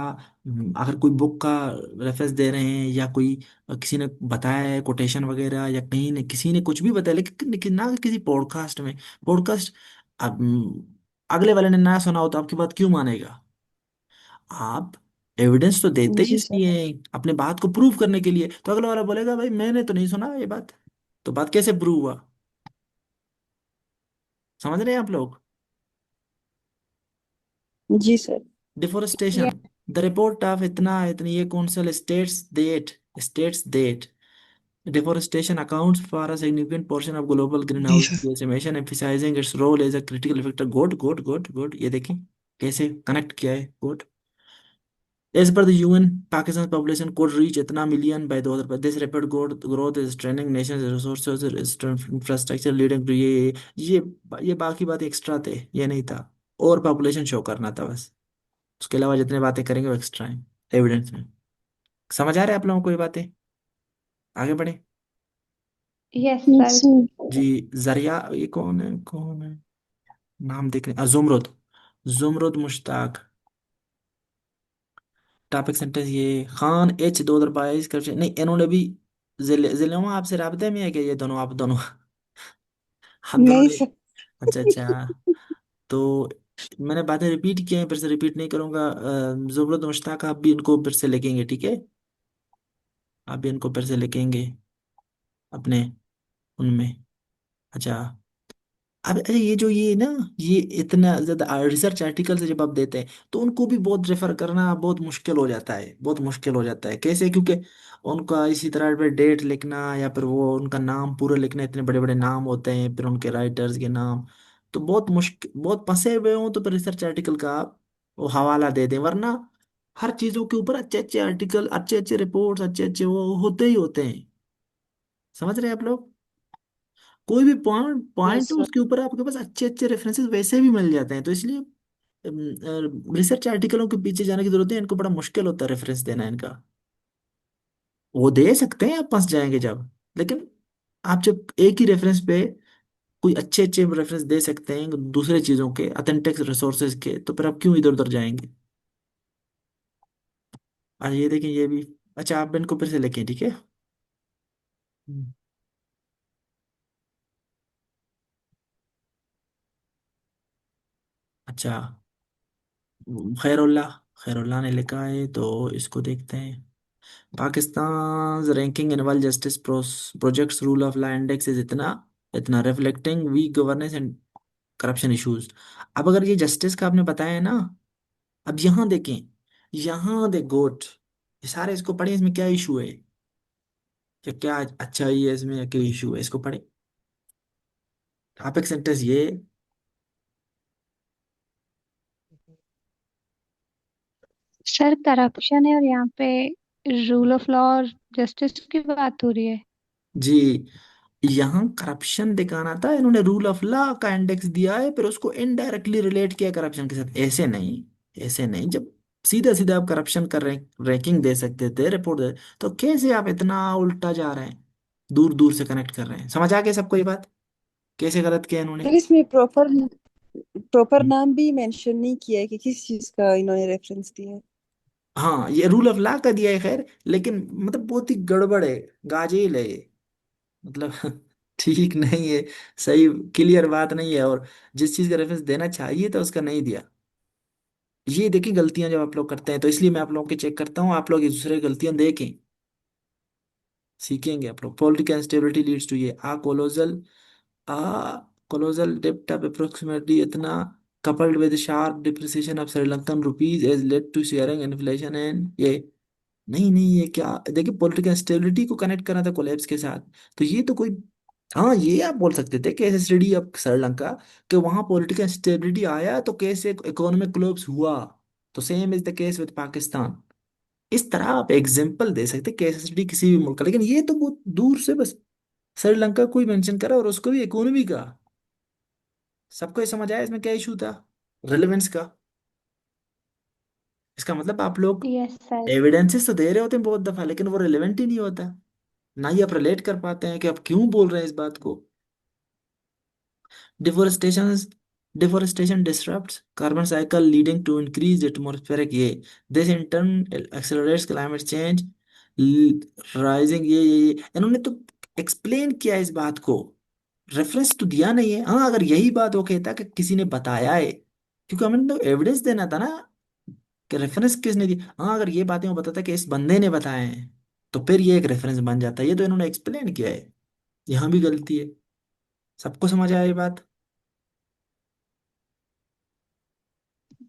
अगर कोई बुक का रेफरेंस दे रहे हैं, या कोई किसी ने बताया है कोटेशन वगैरह, या कहीं ने किसी ने कुछ भी बताया, लेकिन ना किसी पॉडकास्ट में। पॉडकास्ट, अब अगले वाले ने ना सुना हो तो आपकी बात क्यों मानेगा? आप एविडेंस तो देते ही जी सर। इसलिए अपने बात को प्रूव करने के लिए, तो अगला वाला बोलेगा भाई मैंने तो नहीं सुना ये बात, तो बात कैसे प्रूव हुआ? समझ रहे हैं आप लोग? जी sir. Deforestation, the report of इतना इतनी ये council states that deforestation accounts for a significant portion of global जी greenhouse sir. gas emission, emphasizing its role as a critical factor। Good, ये देखें कैसे कनेक्ट किया है, good. As per the UN, Pakistan's population could reach इतना million by 2000। This rapid growth is straining nation's resources, infrastructure, leading to ये ये बाकी बातें एक्स्ट्रा थे, ये नहीं था, और पॉपुलेशन शो करना था बस। उसके अलावा जितने बातें करेंगे वो एक्स्ट्रा है एविडेंस में। समझ आ रहा है आप लोगों को ये बातें? आगे बढ़े यस यस सर। सर। जी। जरिया, ये कौन है नाम देख रहे, जुमरुद, जुमरुद मुश्ताक। टॉपिक सेंटेंस ये खान H 2022 करप्शन नहीं, इन्होंने भी जिलों आपसे राबते में है कि ये दोनों, आप दोनों आप दोनों नहीं ने? सर। अच्छा अच्छा, तो मैंने बातें रिपीट की हैं, फिर से रिपीट नहीं करूंगा। जुमरुद मुश्ताक, आप भी इनको फिर से लिखेंगे, ठीक है, आप भी इनको फिर से लिखेंगे अपने उनमें। अच्छा, अब अरे ये जो ये ना, ये इतना ज्यादा रिसर्च आर्टिकल से जब आप देते हैं तो उनको भी बहुत रेफर करना बहुत मुश्किल हो जाता है, बहुत मुश्किल हो जाता है। कैसे? क्योंकि उनका इसी तरह पे डेट लिखना या फिर वो उनका नाम पूरा लिखना, इतने बड़े बड़े नाम होते हैं, फिर उनके राइटर्स के नाम, तो बहुत मुश्किल, बहुत फंसे हुए हो तो फिर रिसर्च आर्टिकल का आप वो हवाला दे दें। वरना हर चीजों के ऊपर अच्छे अच्छे आर्टिकल, अच्छे अच्छे रिपोर्ट्स, अच्छे अच्छे वो होते ही होते हैं। समझ रहे हैं आप लोग? कोई भी पॉइंट यस पॉइंट सर। उसके ऊपर आपके पास अच्छे अच्छे रेफरेंसेस वैसे भी मिल जाते हैं। तो इसलिए रिसर्च आर्टिकलों के पीछे जाने की जरूरत है, इनको बड़ा मुश्किल होता है रेफरेंस देना इनका। वो दे सकते हैं, आप फंस जाएंगे जब, लेकिन आप जब एक ही रेफरेंस पे कोई अच्छे अच्छे रेफरेंस दे सकते हैं दूसरे चीजों के ऑथेंटिक रिसोर्सेज के, तो फिर आप क्यों इधर उधर जाएंगे? और ये देखें, ये भी। अच्छा, आप इनको फिर से लिखें, ठीक है। हम्म, अच्छा, खैरुल्ला खैरुल्ला ने लिखा है, तो इसको देखते हैं। Pakistan's ranking in World Justice Project's Rule of Law Index is इतना इतना reflecting weak governance and corruption issues। अब अगर ये जस्टिस का आपने बताया है ना, अब यहाँ देखें, यहाँ दे गोट, ये सारे इसको पढ़े, इसमें क्या इशू है, या क्या अच्छा ही है इसमें, या क्या इशू है, इसको पढ़े। टॉपिक सेंटेंस ये। सर करप्शन है और यहाँ पे रूल ऑफ लॉ और जस्टिस की बात हो रही है। जी, यहाँ करप्शन दिखाना था, इन्होंने रूल ऑफ लॉ का इंडेक्स दिया है, फिर उसको इनडायरेक्टली रिलेट किया करप्शन के साथ। ऐसे नहीं, ऐसे नहीं। जब सीधा सीधा आप करप्शन कर रहे रैंकिंग दे सकते थे, रिपोर्ट दे, तो कैसे आप इतना उल्टा जा रहे हैं, दूर दूर से कनेक्ट कर रहे हैं? समझ आ गया सबको ये बात, कैसे गलत किया इन्होंने? सर इसमें प्रॉपर नाम भी मेंशन नहीं किया है कि किस चीज का इन्होंने रेफरेंस दिया है। हाँ, ये रूल ऑफ लॉ का दिया है खैर, लेकिन मतलब बहुत ही गड़बड़ है, गाजेल है ये, मतलब ठीक नहीं है, सही क्लियर बात नहीं है। और जिस चीज का रेफरेंस देना चाहिए था उसका नहीं दिया। ये देखिए गलतियां जब आप लोग करते हैं, तो इसलिए मैं आप लोगों की चेक करता हूँ, आप लोग एक दूसरे की गलतियां देखें, सीखेंगे आप लोग। पॉलिटिकल इंस्टेबिलिटी लीड्स टू ये आ कोलोजल डेप्ट ऑफ अप्रोक्सीमेटली इतना coupled with sharp depreciation of Sri Lankan rupees has led to shearing inflation and ये नहीं नहीं, ये क्या, देखिए पॉलिटिकल इंस्टेबिलिटी को कनेक्ट करना था कोलैप्स के साथ, तो ये तो कोई, हाँ ये आप बोल सकते थे केस स्टडी ऑफ श्रीलंका, कि वहां पॉलिटिकल इंस्टेबिलिटी आया तो कैसे इकोनॉमिक कोलैप्स हुआ, तो same is the case with Pakistan. इस तरह आप एग्जांपल दे सकते केस स्टडी किसी भी मुल्क का, लेकिन ये तो बहुत दूर से बस श्रीलंका को ही मेंशन करा, और उसको भी इकोनॉमी का। सबको ये समझ आया इसमें क्या इशू था रेलेवेंस का? इसका मतलब आप लोग यस सर। एविडेंसेस तो दे रहे होते हैं बहुत दफा, लेकिन वो रिलेवेंट ही नहीं होता, ना ही आप रिलेट कर पाते हैं कि आप क्यों बोल रहे हैं इस बात को। Deforestation deforestation disrupts carbon cycle leading to increased atmospheric ये, this in turn accelerates climate change, rising ये इन्होंने तो एक्सप्लेन किया इस बात को, रेफरेंस तो दिया नहीं है। हाँ, अगर यही बात वो कहता कि किसी ने बताया है, क्योंकि हमें तो एविडेंस देना था ना कि रेफरेंस किसने दिया। हाँ, अगर ये बातें वो बताता कि इस बंदे ने बताए हैं, तो फिर ये एक रेफरेंस बन जाता है। ये तो इन्होंने एक्सप्लेन किया है, यहाँ भी गलती है। सबको समझ आया ये बात?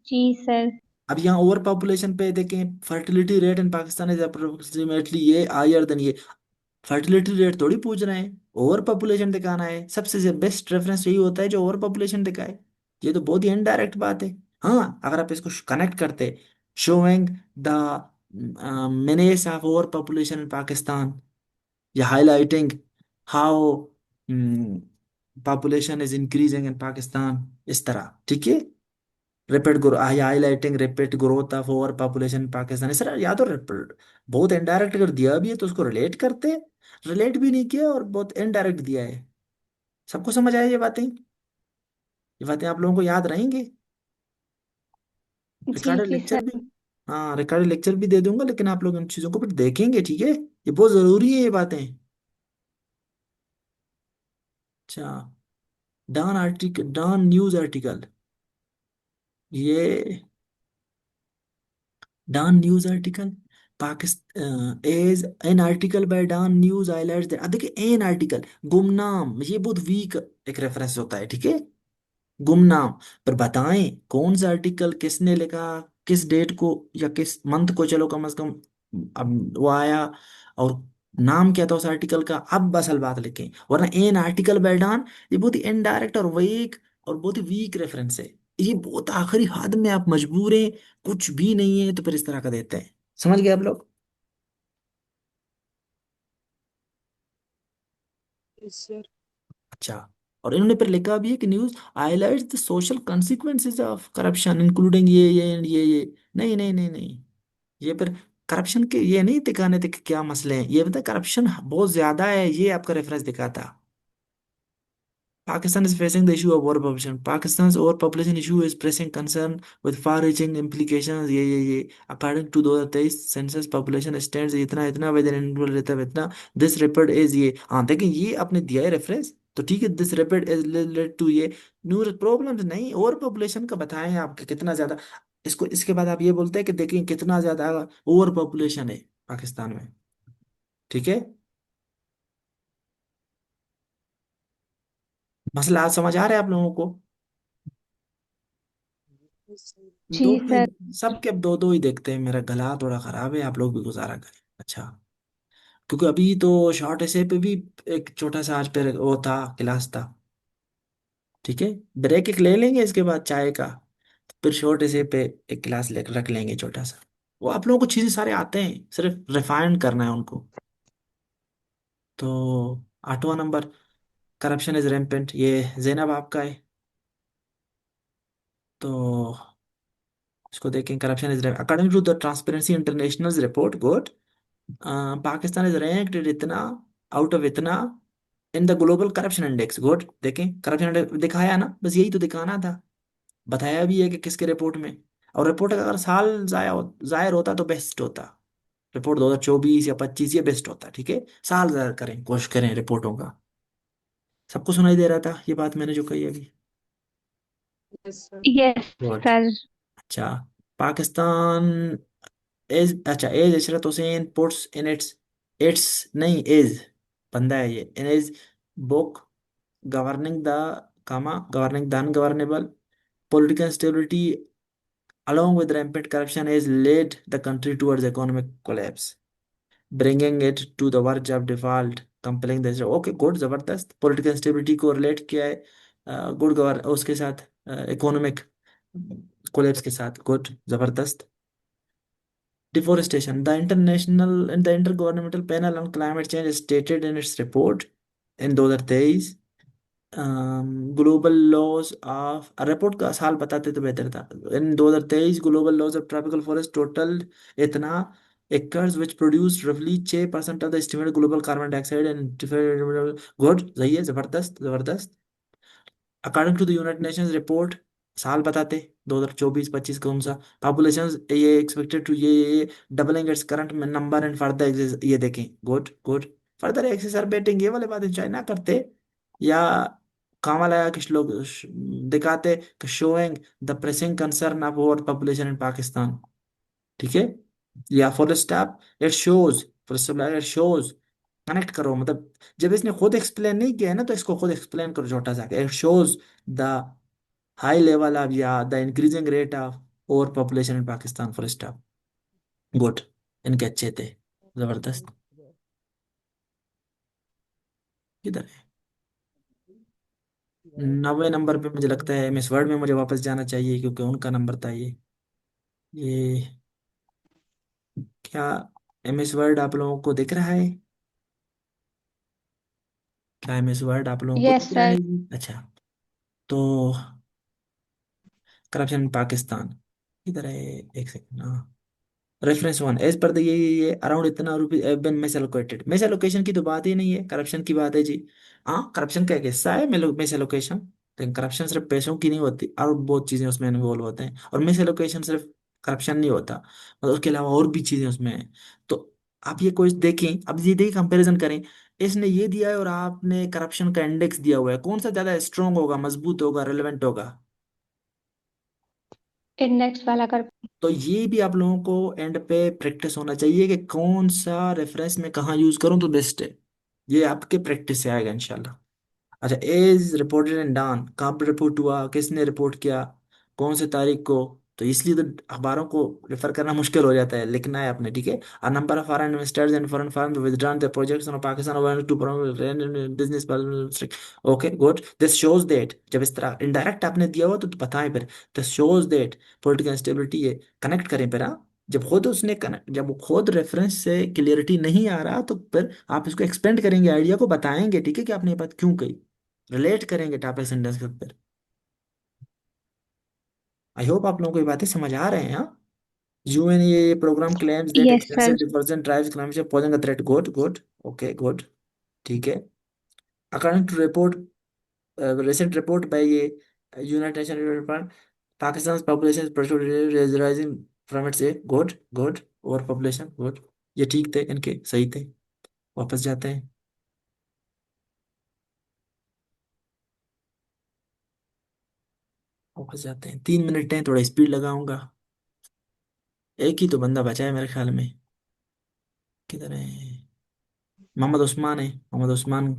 जी सर। अब यहाँ ओवर पॉपुलेशन पे देखें, fertility rate in Pakistan is approximately ये हायर देन ये, फर्टिलिटी रेट थोड़ी पूछ रहे हैं, ओवर पॉपुलेशन दिखाना है। सबसे बेस्ट रेफरेंस यही होता है जो ओवर पॉपुलेशन दिखाए। ये तो बहुत ही इनडायरेक्ट बात है। हाँ, अगर आप इसको कनेक्ट करते, showing the menace of over population in Pakistan, या highlighting how population is increasing in Pakistan, इस तरह, ठीक है। Rapid grow highlighting rapid growth of over population Pakistan, sir या तो बहुत इनडायरेक्ट अगर दिया भी है तो उसको रिलेट करते, रिलेट भी नहीं किया और बहुत इनडायरेक्ट दिया है। सबको समझ आया ये बातें आप लोगों को याद रहेंगी? जी रिकॉर्डेड जी लेक्चर भी, सर। हाँ रिकॉर्डेड लेक्चर भी दे दूंगा, लेकिन आप लोग इन चीज़ों को फिर देखेंगे, ठीक है। ये बहुत ज़रूरी है ये बातें। अच्छा, डॉन न्यूज़ आर्टिकल, ये Dawn news article, Pakistan as an article by Dawn news highlights that, देखिए एन आर्टिकल, गुमनाम, ये बहुत वीक एक रेफरेंस होता है, ठीक है, गुमनाम। पर बताएं कौन सा आर्टिकल किसने लिखा, किस डेट को या किस मंथ को, चलो कम से कम अब वो आया, और नाम क्या था उस आर्टिकल का, अब असल बात लिखें, वरना एन आर्टिकल बाय डॉन, ये बहुत ही इनडायरेक्ट और वीक और बहुत ही वीक रेफरेंस है। ये बहुत आखिरी हद में आप मजबूर हैं, कुछ भी नहीं है तो फिर इस तरह का देते हैं। समझ गए आप लोग? Yes, sir. अच्छा, और इन्होंने फिर लिखा भी है कि news highlights the social consequences of corruption including ये नहीं नहीं नहीं नहीं, ये फिर करप्शन के ये नहीं दिखाने थे कि क्या मसले हैं, ये बता करप्शन बहुत ज्यादा है, ये आपका रेफरेंस दिखाता। Pakistan is facing the issue of overpopulation. Pakistan's overpopulation issue is pressing concern with far-reaching implications. ये according to 2023 census population stands इतना इतना within individual रहता है इतना, this report is ये, हाँ देखिए ये आपने दिया है रेफरेंस तो ठीक है, this report is related to ये न्यू प्रॉब्लम्स नहीं, ओवर पॉपुलेशन का बताएं आप कि कितना ज्यादा, इसको इसके बाद आप ये बोलते हैं कि देखिए कितना ज्यादा ओवर पॉपुलेशन है पाकिस्तान में, ठीक है। मसला आज समझ आ रहा है आप लोगों को? Yes, sir. जी दो सर। ही सबके, अब दो दो ही देखते हैं, मेरा गला थोड़ा खराब है, आप लोग भी गुजारा करें। अच्छा, क्योंकि अभी तो शॉर्ट ऐसे पे भी एक छोटा सा आज पे वो था, क्लास था, ठीक है, ब्रेक एक ले लेंगे इसके बाद चाय का, फिर शॉर्ट ऐसे पे एक क्लास ले रख लेंगे छोटा सा। वो आप लोगों को चीजें सारे आते हैं, सिर्फ रिफाइंड करना है उनको। तो 8वां नंबर, करप्शन इज रेम्पेंट, ये जैनब आपका है, तो इसको देखें, corruption is according to the Transparency International report, good, Pakistan is ranked इतना, आउट ऑफ इतना, in the global corruption index, good, देखें करप्शन इंडेक्स दिखाया ना, बस यही तो दिखाना था, बताया भी है कि किसके रिपोर्ट में, और रिपोर्ट का अगर साल जाहिर होता तो बेस्ट होता, रिपोर्ट 2024 या 25 ये बेस्ट होता, ठीक है, साल जाहिर करें, कोशिश करें रिपोर्टों का। सबको सुनाई दे रहा था ये बात मैंने जो कही अभी? Yes, sir. Yes good. Sir. अच्छा, पाकिस्तान एज, अच्छा as Ishrat Husain puts in its नहीं एज, बंदा है ये, in as book governing the governing the ungovernable political instability along with rampant corruption has led the country towards economic collapse, bringing it to the verge of default, compelling the okay good, जबरदस्त, political instability को relate किया है good गवर उसके साथ, economic collapse के साथ, good जबरदस्त। Deforestation. The Intergovernmental Panel on Climate Change stated in its report in 2023, global loss of, report का साल बताते तो बेहतर था, in 2023 global loss of tropical forest total इतना एकर्स विच प्रोड्यूस रफली 6% of the estimated global carbon dioxide and good, सही है, जबरदस्त जबरदस्त। According to the United Nations report, साल बताते 2024-25 कौन सा, पॉपुलेशन ये एक्सपेक्टेड टू ये doubling its current number and further, ये देखें, गुड गुड, फर्दर एक्सेसरबेटिंग, ये वाले बातें चाइना करते, या कामल आया कुछ लोग दिखाते कि showing the pressing concern of over population in Pakistan, ठीक है, या for stop it shows, it shows, connect करो, मतलब जब इसने खुद एक्सप्लेन नहीं किया है ना तो इसको खुद एक्सप्लेन करो छोटा सा, it shows the high level of या the increasing rate of over population in Pakistan, for stop, good, इनके अच्छे थे, जबरदस्त। किधर है? 90 नंबर पे मुझे लगता है मिस वर्ड में मुझे वापस जाना चाहिए क्योंकि उनका नंबर था ये क्या एमएस वर्ड आप लोगों को दिख रहा है? क्या एमएस वर्ड आप लोगों को यस दिख रहा सर। है जी? अच्छा, तो करप्शन इन पाकिस्तान किधर है, एक सेकंड, हाँ, रेफरेंस 1 एज पर द ये अराउंड इतना रुपये बिन मिस एलोकेटेड, मिस एलोकेशन की तो बात ही नहीं है, करप्शन की बात है जी। हाँ, करप्शन का एक हिस्सा है मिस एलोकेशन, लेकिन करप्शन सिर्फ पैसों की नहीं होती, और बहुत चीजें उसमें इन्वॉल्व होते हैं, और मिस एलोकेशन सिर्फ करप्शन नहीं होता, मतलब उसके अलावा और भी चीजें उसमें हैं। तो आप ये कोई देखें, अब ये देखिए कंपैरिजन करें, इसने ये दिया है और आपने करप्शन का इंडेक्स दिया हुआ है, कौन सा ज्यादा स्ट्रोंग होगा, मजबूत होगा, रिलेवेंट होगा? इंडेक्स वाला कर। तो ये भी आप लोगों को एंड पे प्रैक्टिस होना चाहिए कि कौन सा रेफरेंस में कहाँ यूज करूँ तो बेस्ट है। ये आपके प्रैक्टिस से आएगा इंशाल्लाह। अच्छा, एज रिपोर्टेड एंड डन, कब रिपोर्ट हुआ, किसने रिपोर्ट किया, कौन से तारीख को। तो इसलिए तो अखबारों को रेफर करना मुश्किल हो जाता है, लिखना है आपने, ठीक है। A number of foreign investors and foreign firm withdrawn their projects on Pakistan to business. Okay good, this shows that, जब इस तरह इनडायरेक्ट आपने दिया हुआ तो बताएं फिर। This shows that political instability, ये कनेक्ट करें फिर। हाँ, जब खुद उसने कनेक्ट, जब वो खुद रेफरेंस से क्लियरिटी नहीं आ रहा तो फिर आप इसको एक्सपेंड करेंगे, आइडिया को बताएंगे, ठीक है, कि आपने ये बात क्यों कही, रिलेट करेंगे टॉपिक सेंटेंस के ऊपर। आई होप आप लोगों को ये बातें समझ आ रहे हैं। हाँ, UNA programme claims that yes sir. Extensive different tribes climate posing a threat, good good, okay good, ठीक है। According to report, recent report by ये United Nation report, Pakistan population is rising from its a good good, over population good. ये ठीक थे, इनके सही थे। वापस जाते हैं, वापस जाते हैं। 3 मिनट हैं, थोड़ा स्पीड लगाऊंगा। एक ही तो बंदा बचा है मेरे ख्याल में, किधर है? मोहम्मद उस्मान है, मोहम्मद उस्मान,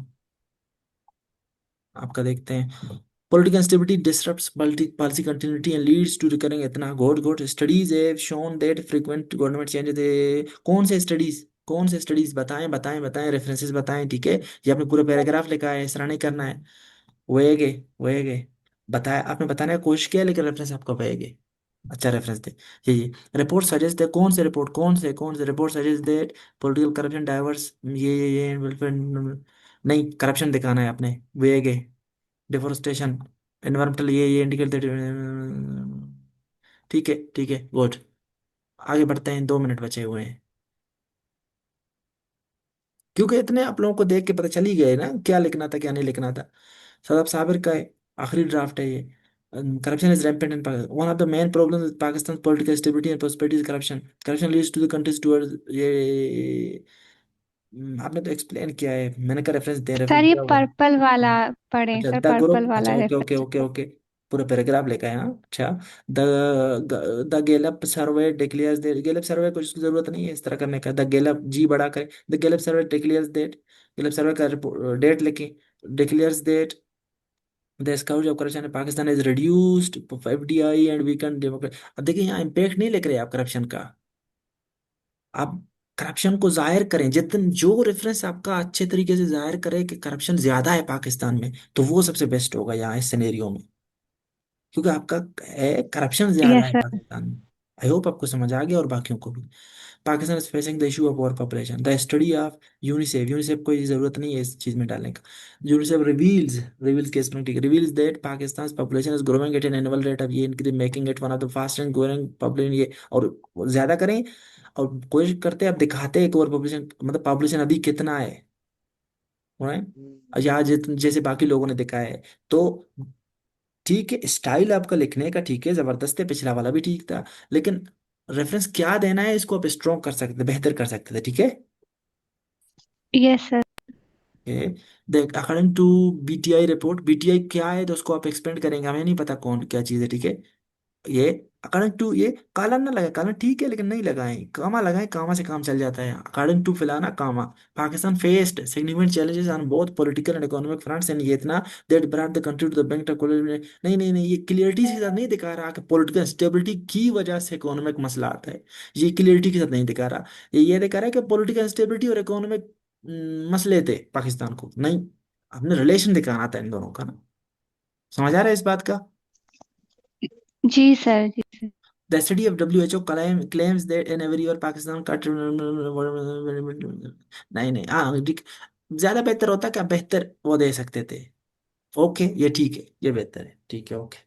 आपका देखते हैं। Political instability disrupts policy continuity and leads to recurring, इतना good good. studies have shown that frequent government changes, कौन से स्टडीज, कौन से स्टडीज, बताएं बताएं बताएं, रेफरेंसेस बताएं, ठीक है। ये आपने पूरा पैराग्राफ लिखा है, इस तरह नहीं करना है। वेगे, वेगे, बताया आपने, बताने की कोशिश किया लेकिन रेफरेंस आपको वेगे। अच्छा रेफरेंस दे, ये रिपोर्ट सजेस्ट है, कौन से रिपोर्ट, कौन से report suggest that political corruption diverse, ये welfare- नहीं, करप्शन दिखाना है आपने, वेगे, डिफोरेस्टेशन, एनवायरमेंटल, ये इंडिकेट दैट, ठीक है, ठीक है गुड। आगे बढ़ते हैं, 2 मिनट बचे हुए हैं, क्योंकि इतने आप लोगों को देख के पता चल ही गए ना क्या लिखना था क्या नहीं लिखना था। सदाब साबिर का है, आखिरी ड्राफ्ट है ये। Corruption is rampant in Pakistan, one of the main problems with Pakistan political stability and prosperity is corruption, corruption leads to the countries towards ये। आपने तो एक्सप्लेन किया है, मैंने का रेफरेंस दे, रेफरेंस सर ये दिया हुआ है। पर्पल वाला पढ़ें, अच्छा सर द पर्पल ग्रुप, अच्छा वाला ओके ओके रेफरेंस ओके है। ओके, पूरा पैराग्राफ लिखा है। हाँ अच्छा, the the Gallup survey declares that, Gallup survey को इसकी जरूरत नहीं है इस तरह करने का, द गेलप जी बड़ा करे, the Gallup survey declares that, Gallup सर्वे का डेट लिखी, declares that the scout of corruption in Pakistan is reduced FDI and weekend democracy. अब देखिए यहाँ इम्पैक्ट नहीं लिख रहे आप करप्शन का, आप करप्शन को जाहिर करें, जितन जो रेफरेंस आपका अच्छे तरीके से जाहिर करे कि करप्शन ज्यादा है पाकिस्तान में, तो वो सबसे बेस्ट होगा यहाँ इस सिनेरियो में, क्योंकि आपका है करप्शन ज्यादा यस है सर। पाकिस्तान में। आई होप आपको समझ आ गया और बाकियों को भी। Pakistan is facing the issue of over population, the study of UNICEF, UNICEF को ये जरूरत नहीं है इस चीज में डालने का। यूनिसेफ रिवील्स, रिवील्स के spring reveals that Pakistan population is growing at an annual rate of, ये increase making it one of the fastest growing population, ये और ज्यादा करें और कोशिश करते हैं, अब दिखाते हैं कि ओवर पॉपुलेशन मतलब पॉपुलेशन अभी कितना है, right? या जैसे बाकी लोगों ने दिखाया है। तो ठीक है, स्टाइल आपका लिखने का ठीक है, जबरदस्त है, पिछला वाला भी ठीक था, लेकिन रेफरेंस क्या देना है इसको आप स्ट्रॉन्ग कर सकते थे, बेहतर कर सकते थे, ठीक है। Yes sir. देख according to BTI report, BTI क्या है तो उसको आप एक्सपेंड करेंगे, हमें नहीं पता कौन क्या चीज़ है, ठीक है। ये अकॉर्डिंग टू, ये काला ना लगाए, काला ठीक है लेकिन नहीं लगाएं, कामा लगाएं, कामा से काम चल जाता है। अकॉर्डिंग टू फिलाना कामा, Pakistan faced significant challenges on both political and economic fronts and ये इतना that brought the country to the bank of, नहीं नहीं नहीं, ये क्लियरिटी के साथ नहीं दिखा रहा कि पॉलिटिकल स्टेबिलिटी की वजह से इकोनॉमिक मसला आता है, ये क्लियरिटी के साथ नहीं दिखा रहा। ये दिखा रहा है कि पॉलिटिकल स्टेबिलिटी और इकोनॉमिक मसले थे पाकिस्तान को, नहीं, हमने रिलेशन दिखाना था इन दोनों का ना। समझ आ रहा है इस बात का? जी सर, जी sir. The study of WHO claims that in every year Pakistan cut, नहीं नहीं, हाँ ज्यादा बेहतर होता, क्या बेहतर वो दे सकते थे। ओके ये ठीक है, ये बेहतर है, ठीक है ओके।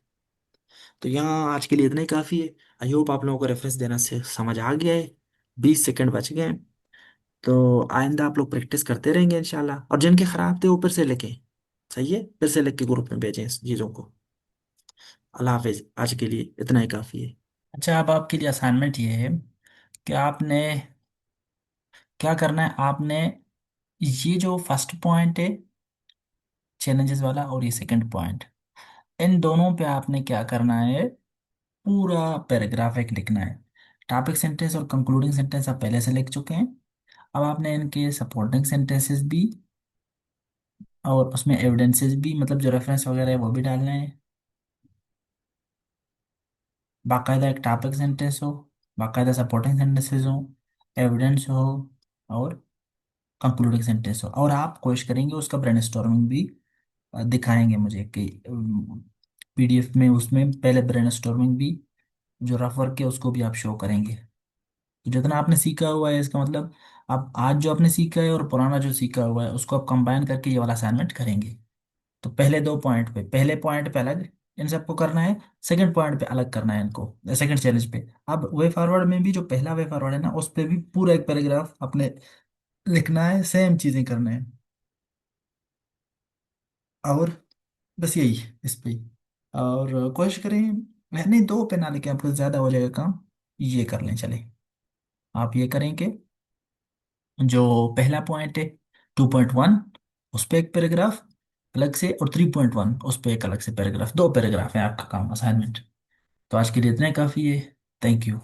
तो यहाँ आज के लिए इतना ही काफी है। आई होप आप लोगों को रेफरेंस देना से समझ आ गया है। 20 सेकंड बच गए हैं, तो आइंदा आप लोग प्रैक्टिस करते रहेंगे इंशाल्लाह, और जिनके खराब थे वो फिर से लिखें, सही है, फिर से लिख के ग्रुप में भेजें इस चीज़ों को। अल्लाह हाफिज, आज के लिए इतना ही काफी है। अच्छा, अब आपके लिए असाइनमेंट ये है कि आपने क्या करना है, आपने ये जो फर्स्ट पॉइंट है चैलेंजेस वाला और ये सेकंड पॉइंट, इन दोनों पे आपने क्या करना है, पूरा पैराग्राफ एक लिखना है। टॉपिक सेंटेंस और कंक्लूडिंग सेंटेंस आप पहले से लिख चुके हैं। अब आपने इनके सपोर्टिंग सेंटेंसेस भी और उसमें एविडेंसेस भी, मतलब जो रेफरेंस वगैरह है वो भी डालने हैं। बाकायदा एक टॉपिक सेंटेंस हो, बाकायदा सपोर्टिंग सेंटेंसेस हो, एविडेंस हो और कंक्लूडिंग सेंटेंस हो। और आप कोशिश करेंगे उसका ब्रेनस्टॉर्मिंग भी दिखाएंगे मुझे कि पीडीएफ में, उसमें पहले ब्रेनस्टॉर्मिंग भी जो रफ वर्क है उसको भी आप शो करेंगे। तो जितना आपने सीखा हुआ है, इसका मतलब आप आज जो आपने सीखा है और पुराना जो सीखा हुआ है उसको आप कंबाइन करके ये वाला असाइनमेंट करेंगे। तो पहले दो पॉइंट पे, पहले पॉइंट पे अलग इन सबको करना है, सेकंड पॉइंट पे अलग करना है इनको, सेकंड चैलेंज पे। अब वे फॉरवर्ड में भी जो पहला वे फॉरवर्ड है ना, उस पे भी पूरा एक पैराग्राफ अपने लिखना है, सेम चीजें करना है। और बस यही इस पे ही। और कोशिश करें, नहीं दो पे ना लेके, आपको ज्यादा हो जाएगा काम। ये कर लें, चले आप ये करेंगे। जो पहला पॉइंट है 2.1, उस पे एक पैराग्राफ अलग से, और 3.1 उस पे एक अलग से पैराग्राफ, दो पैराग्राफ है आपका काम असाइनमेंट। तो आज के लिए इतना ही काफी है। Thank you.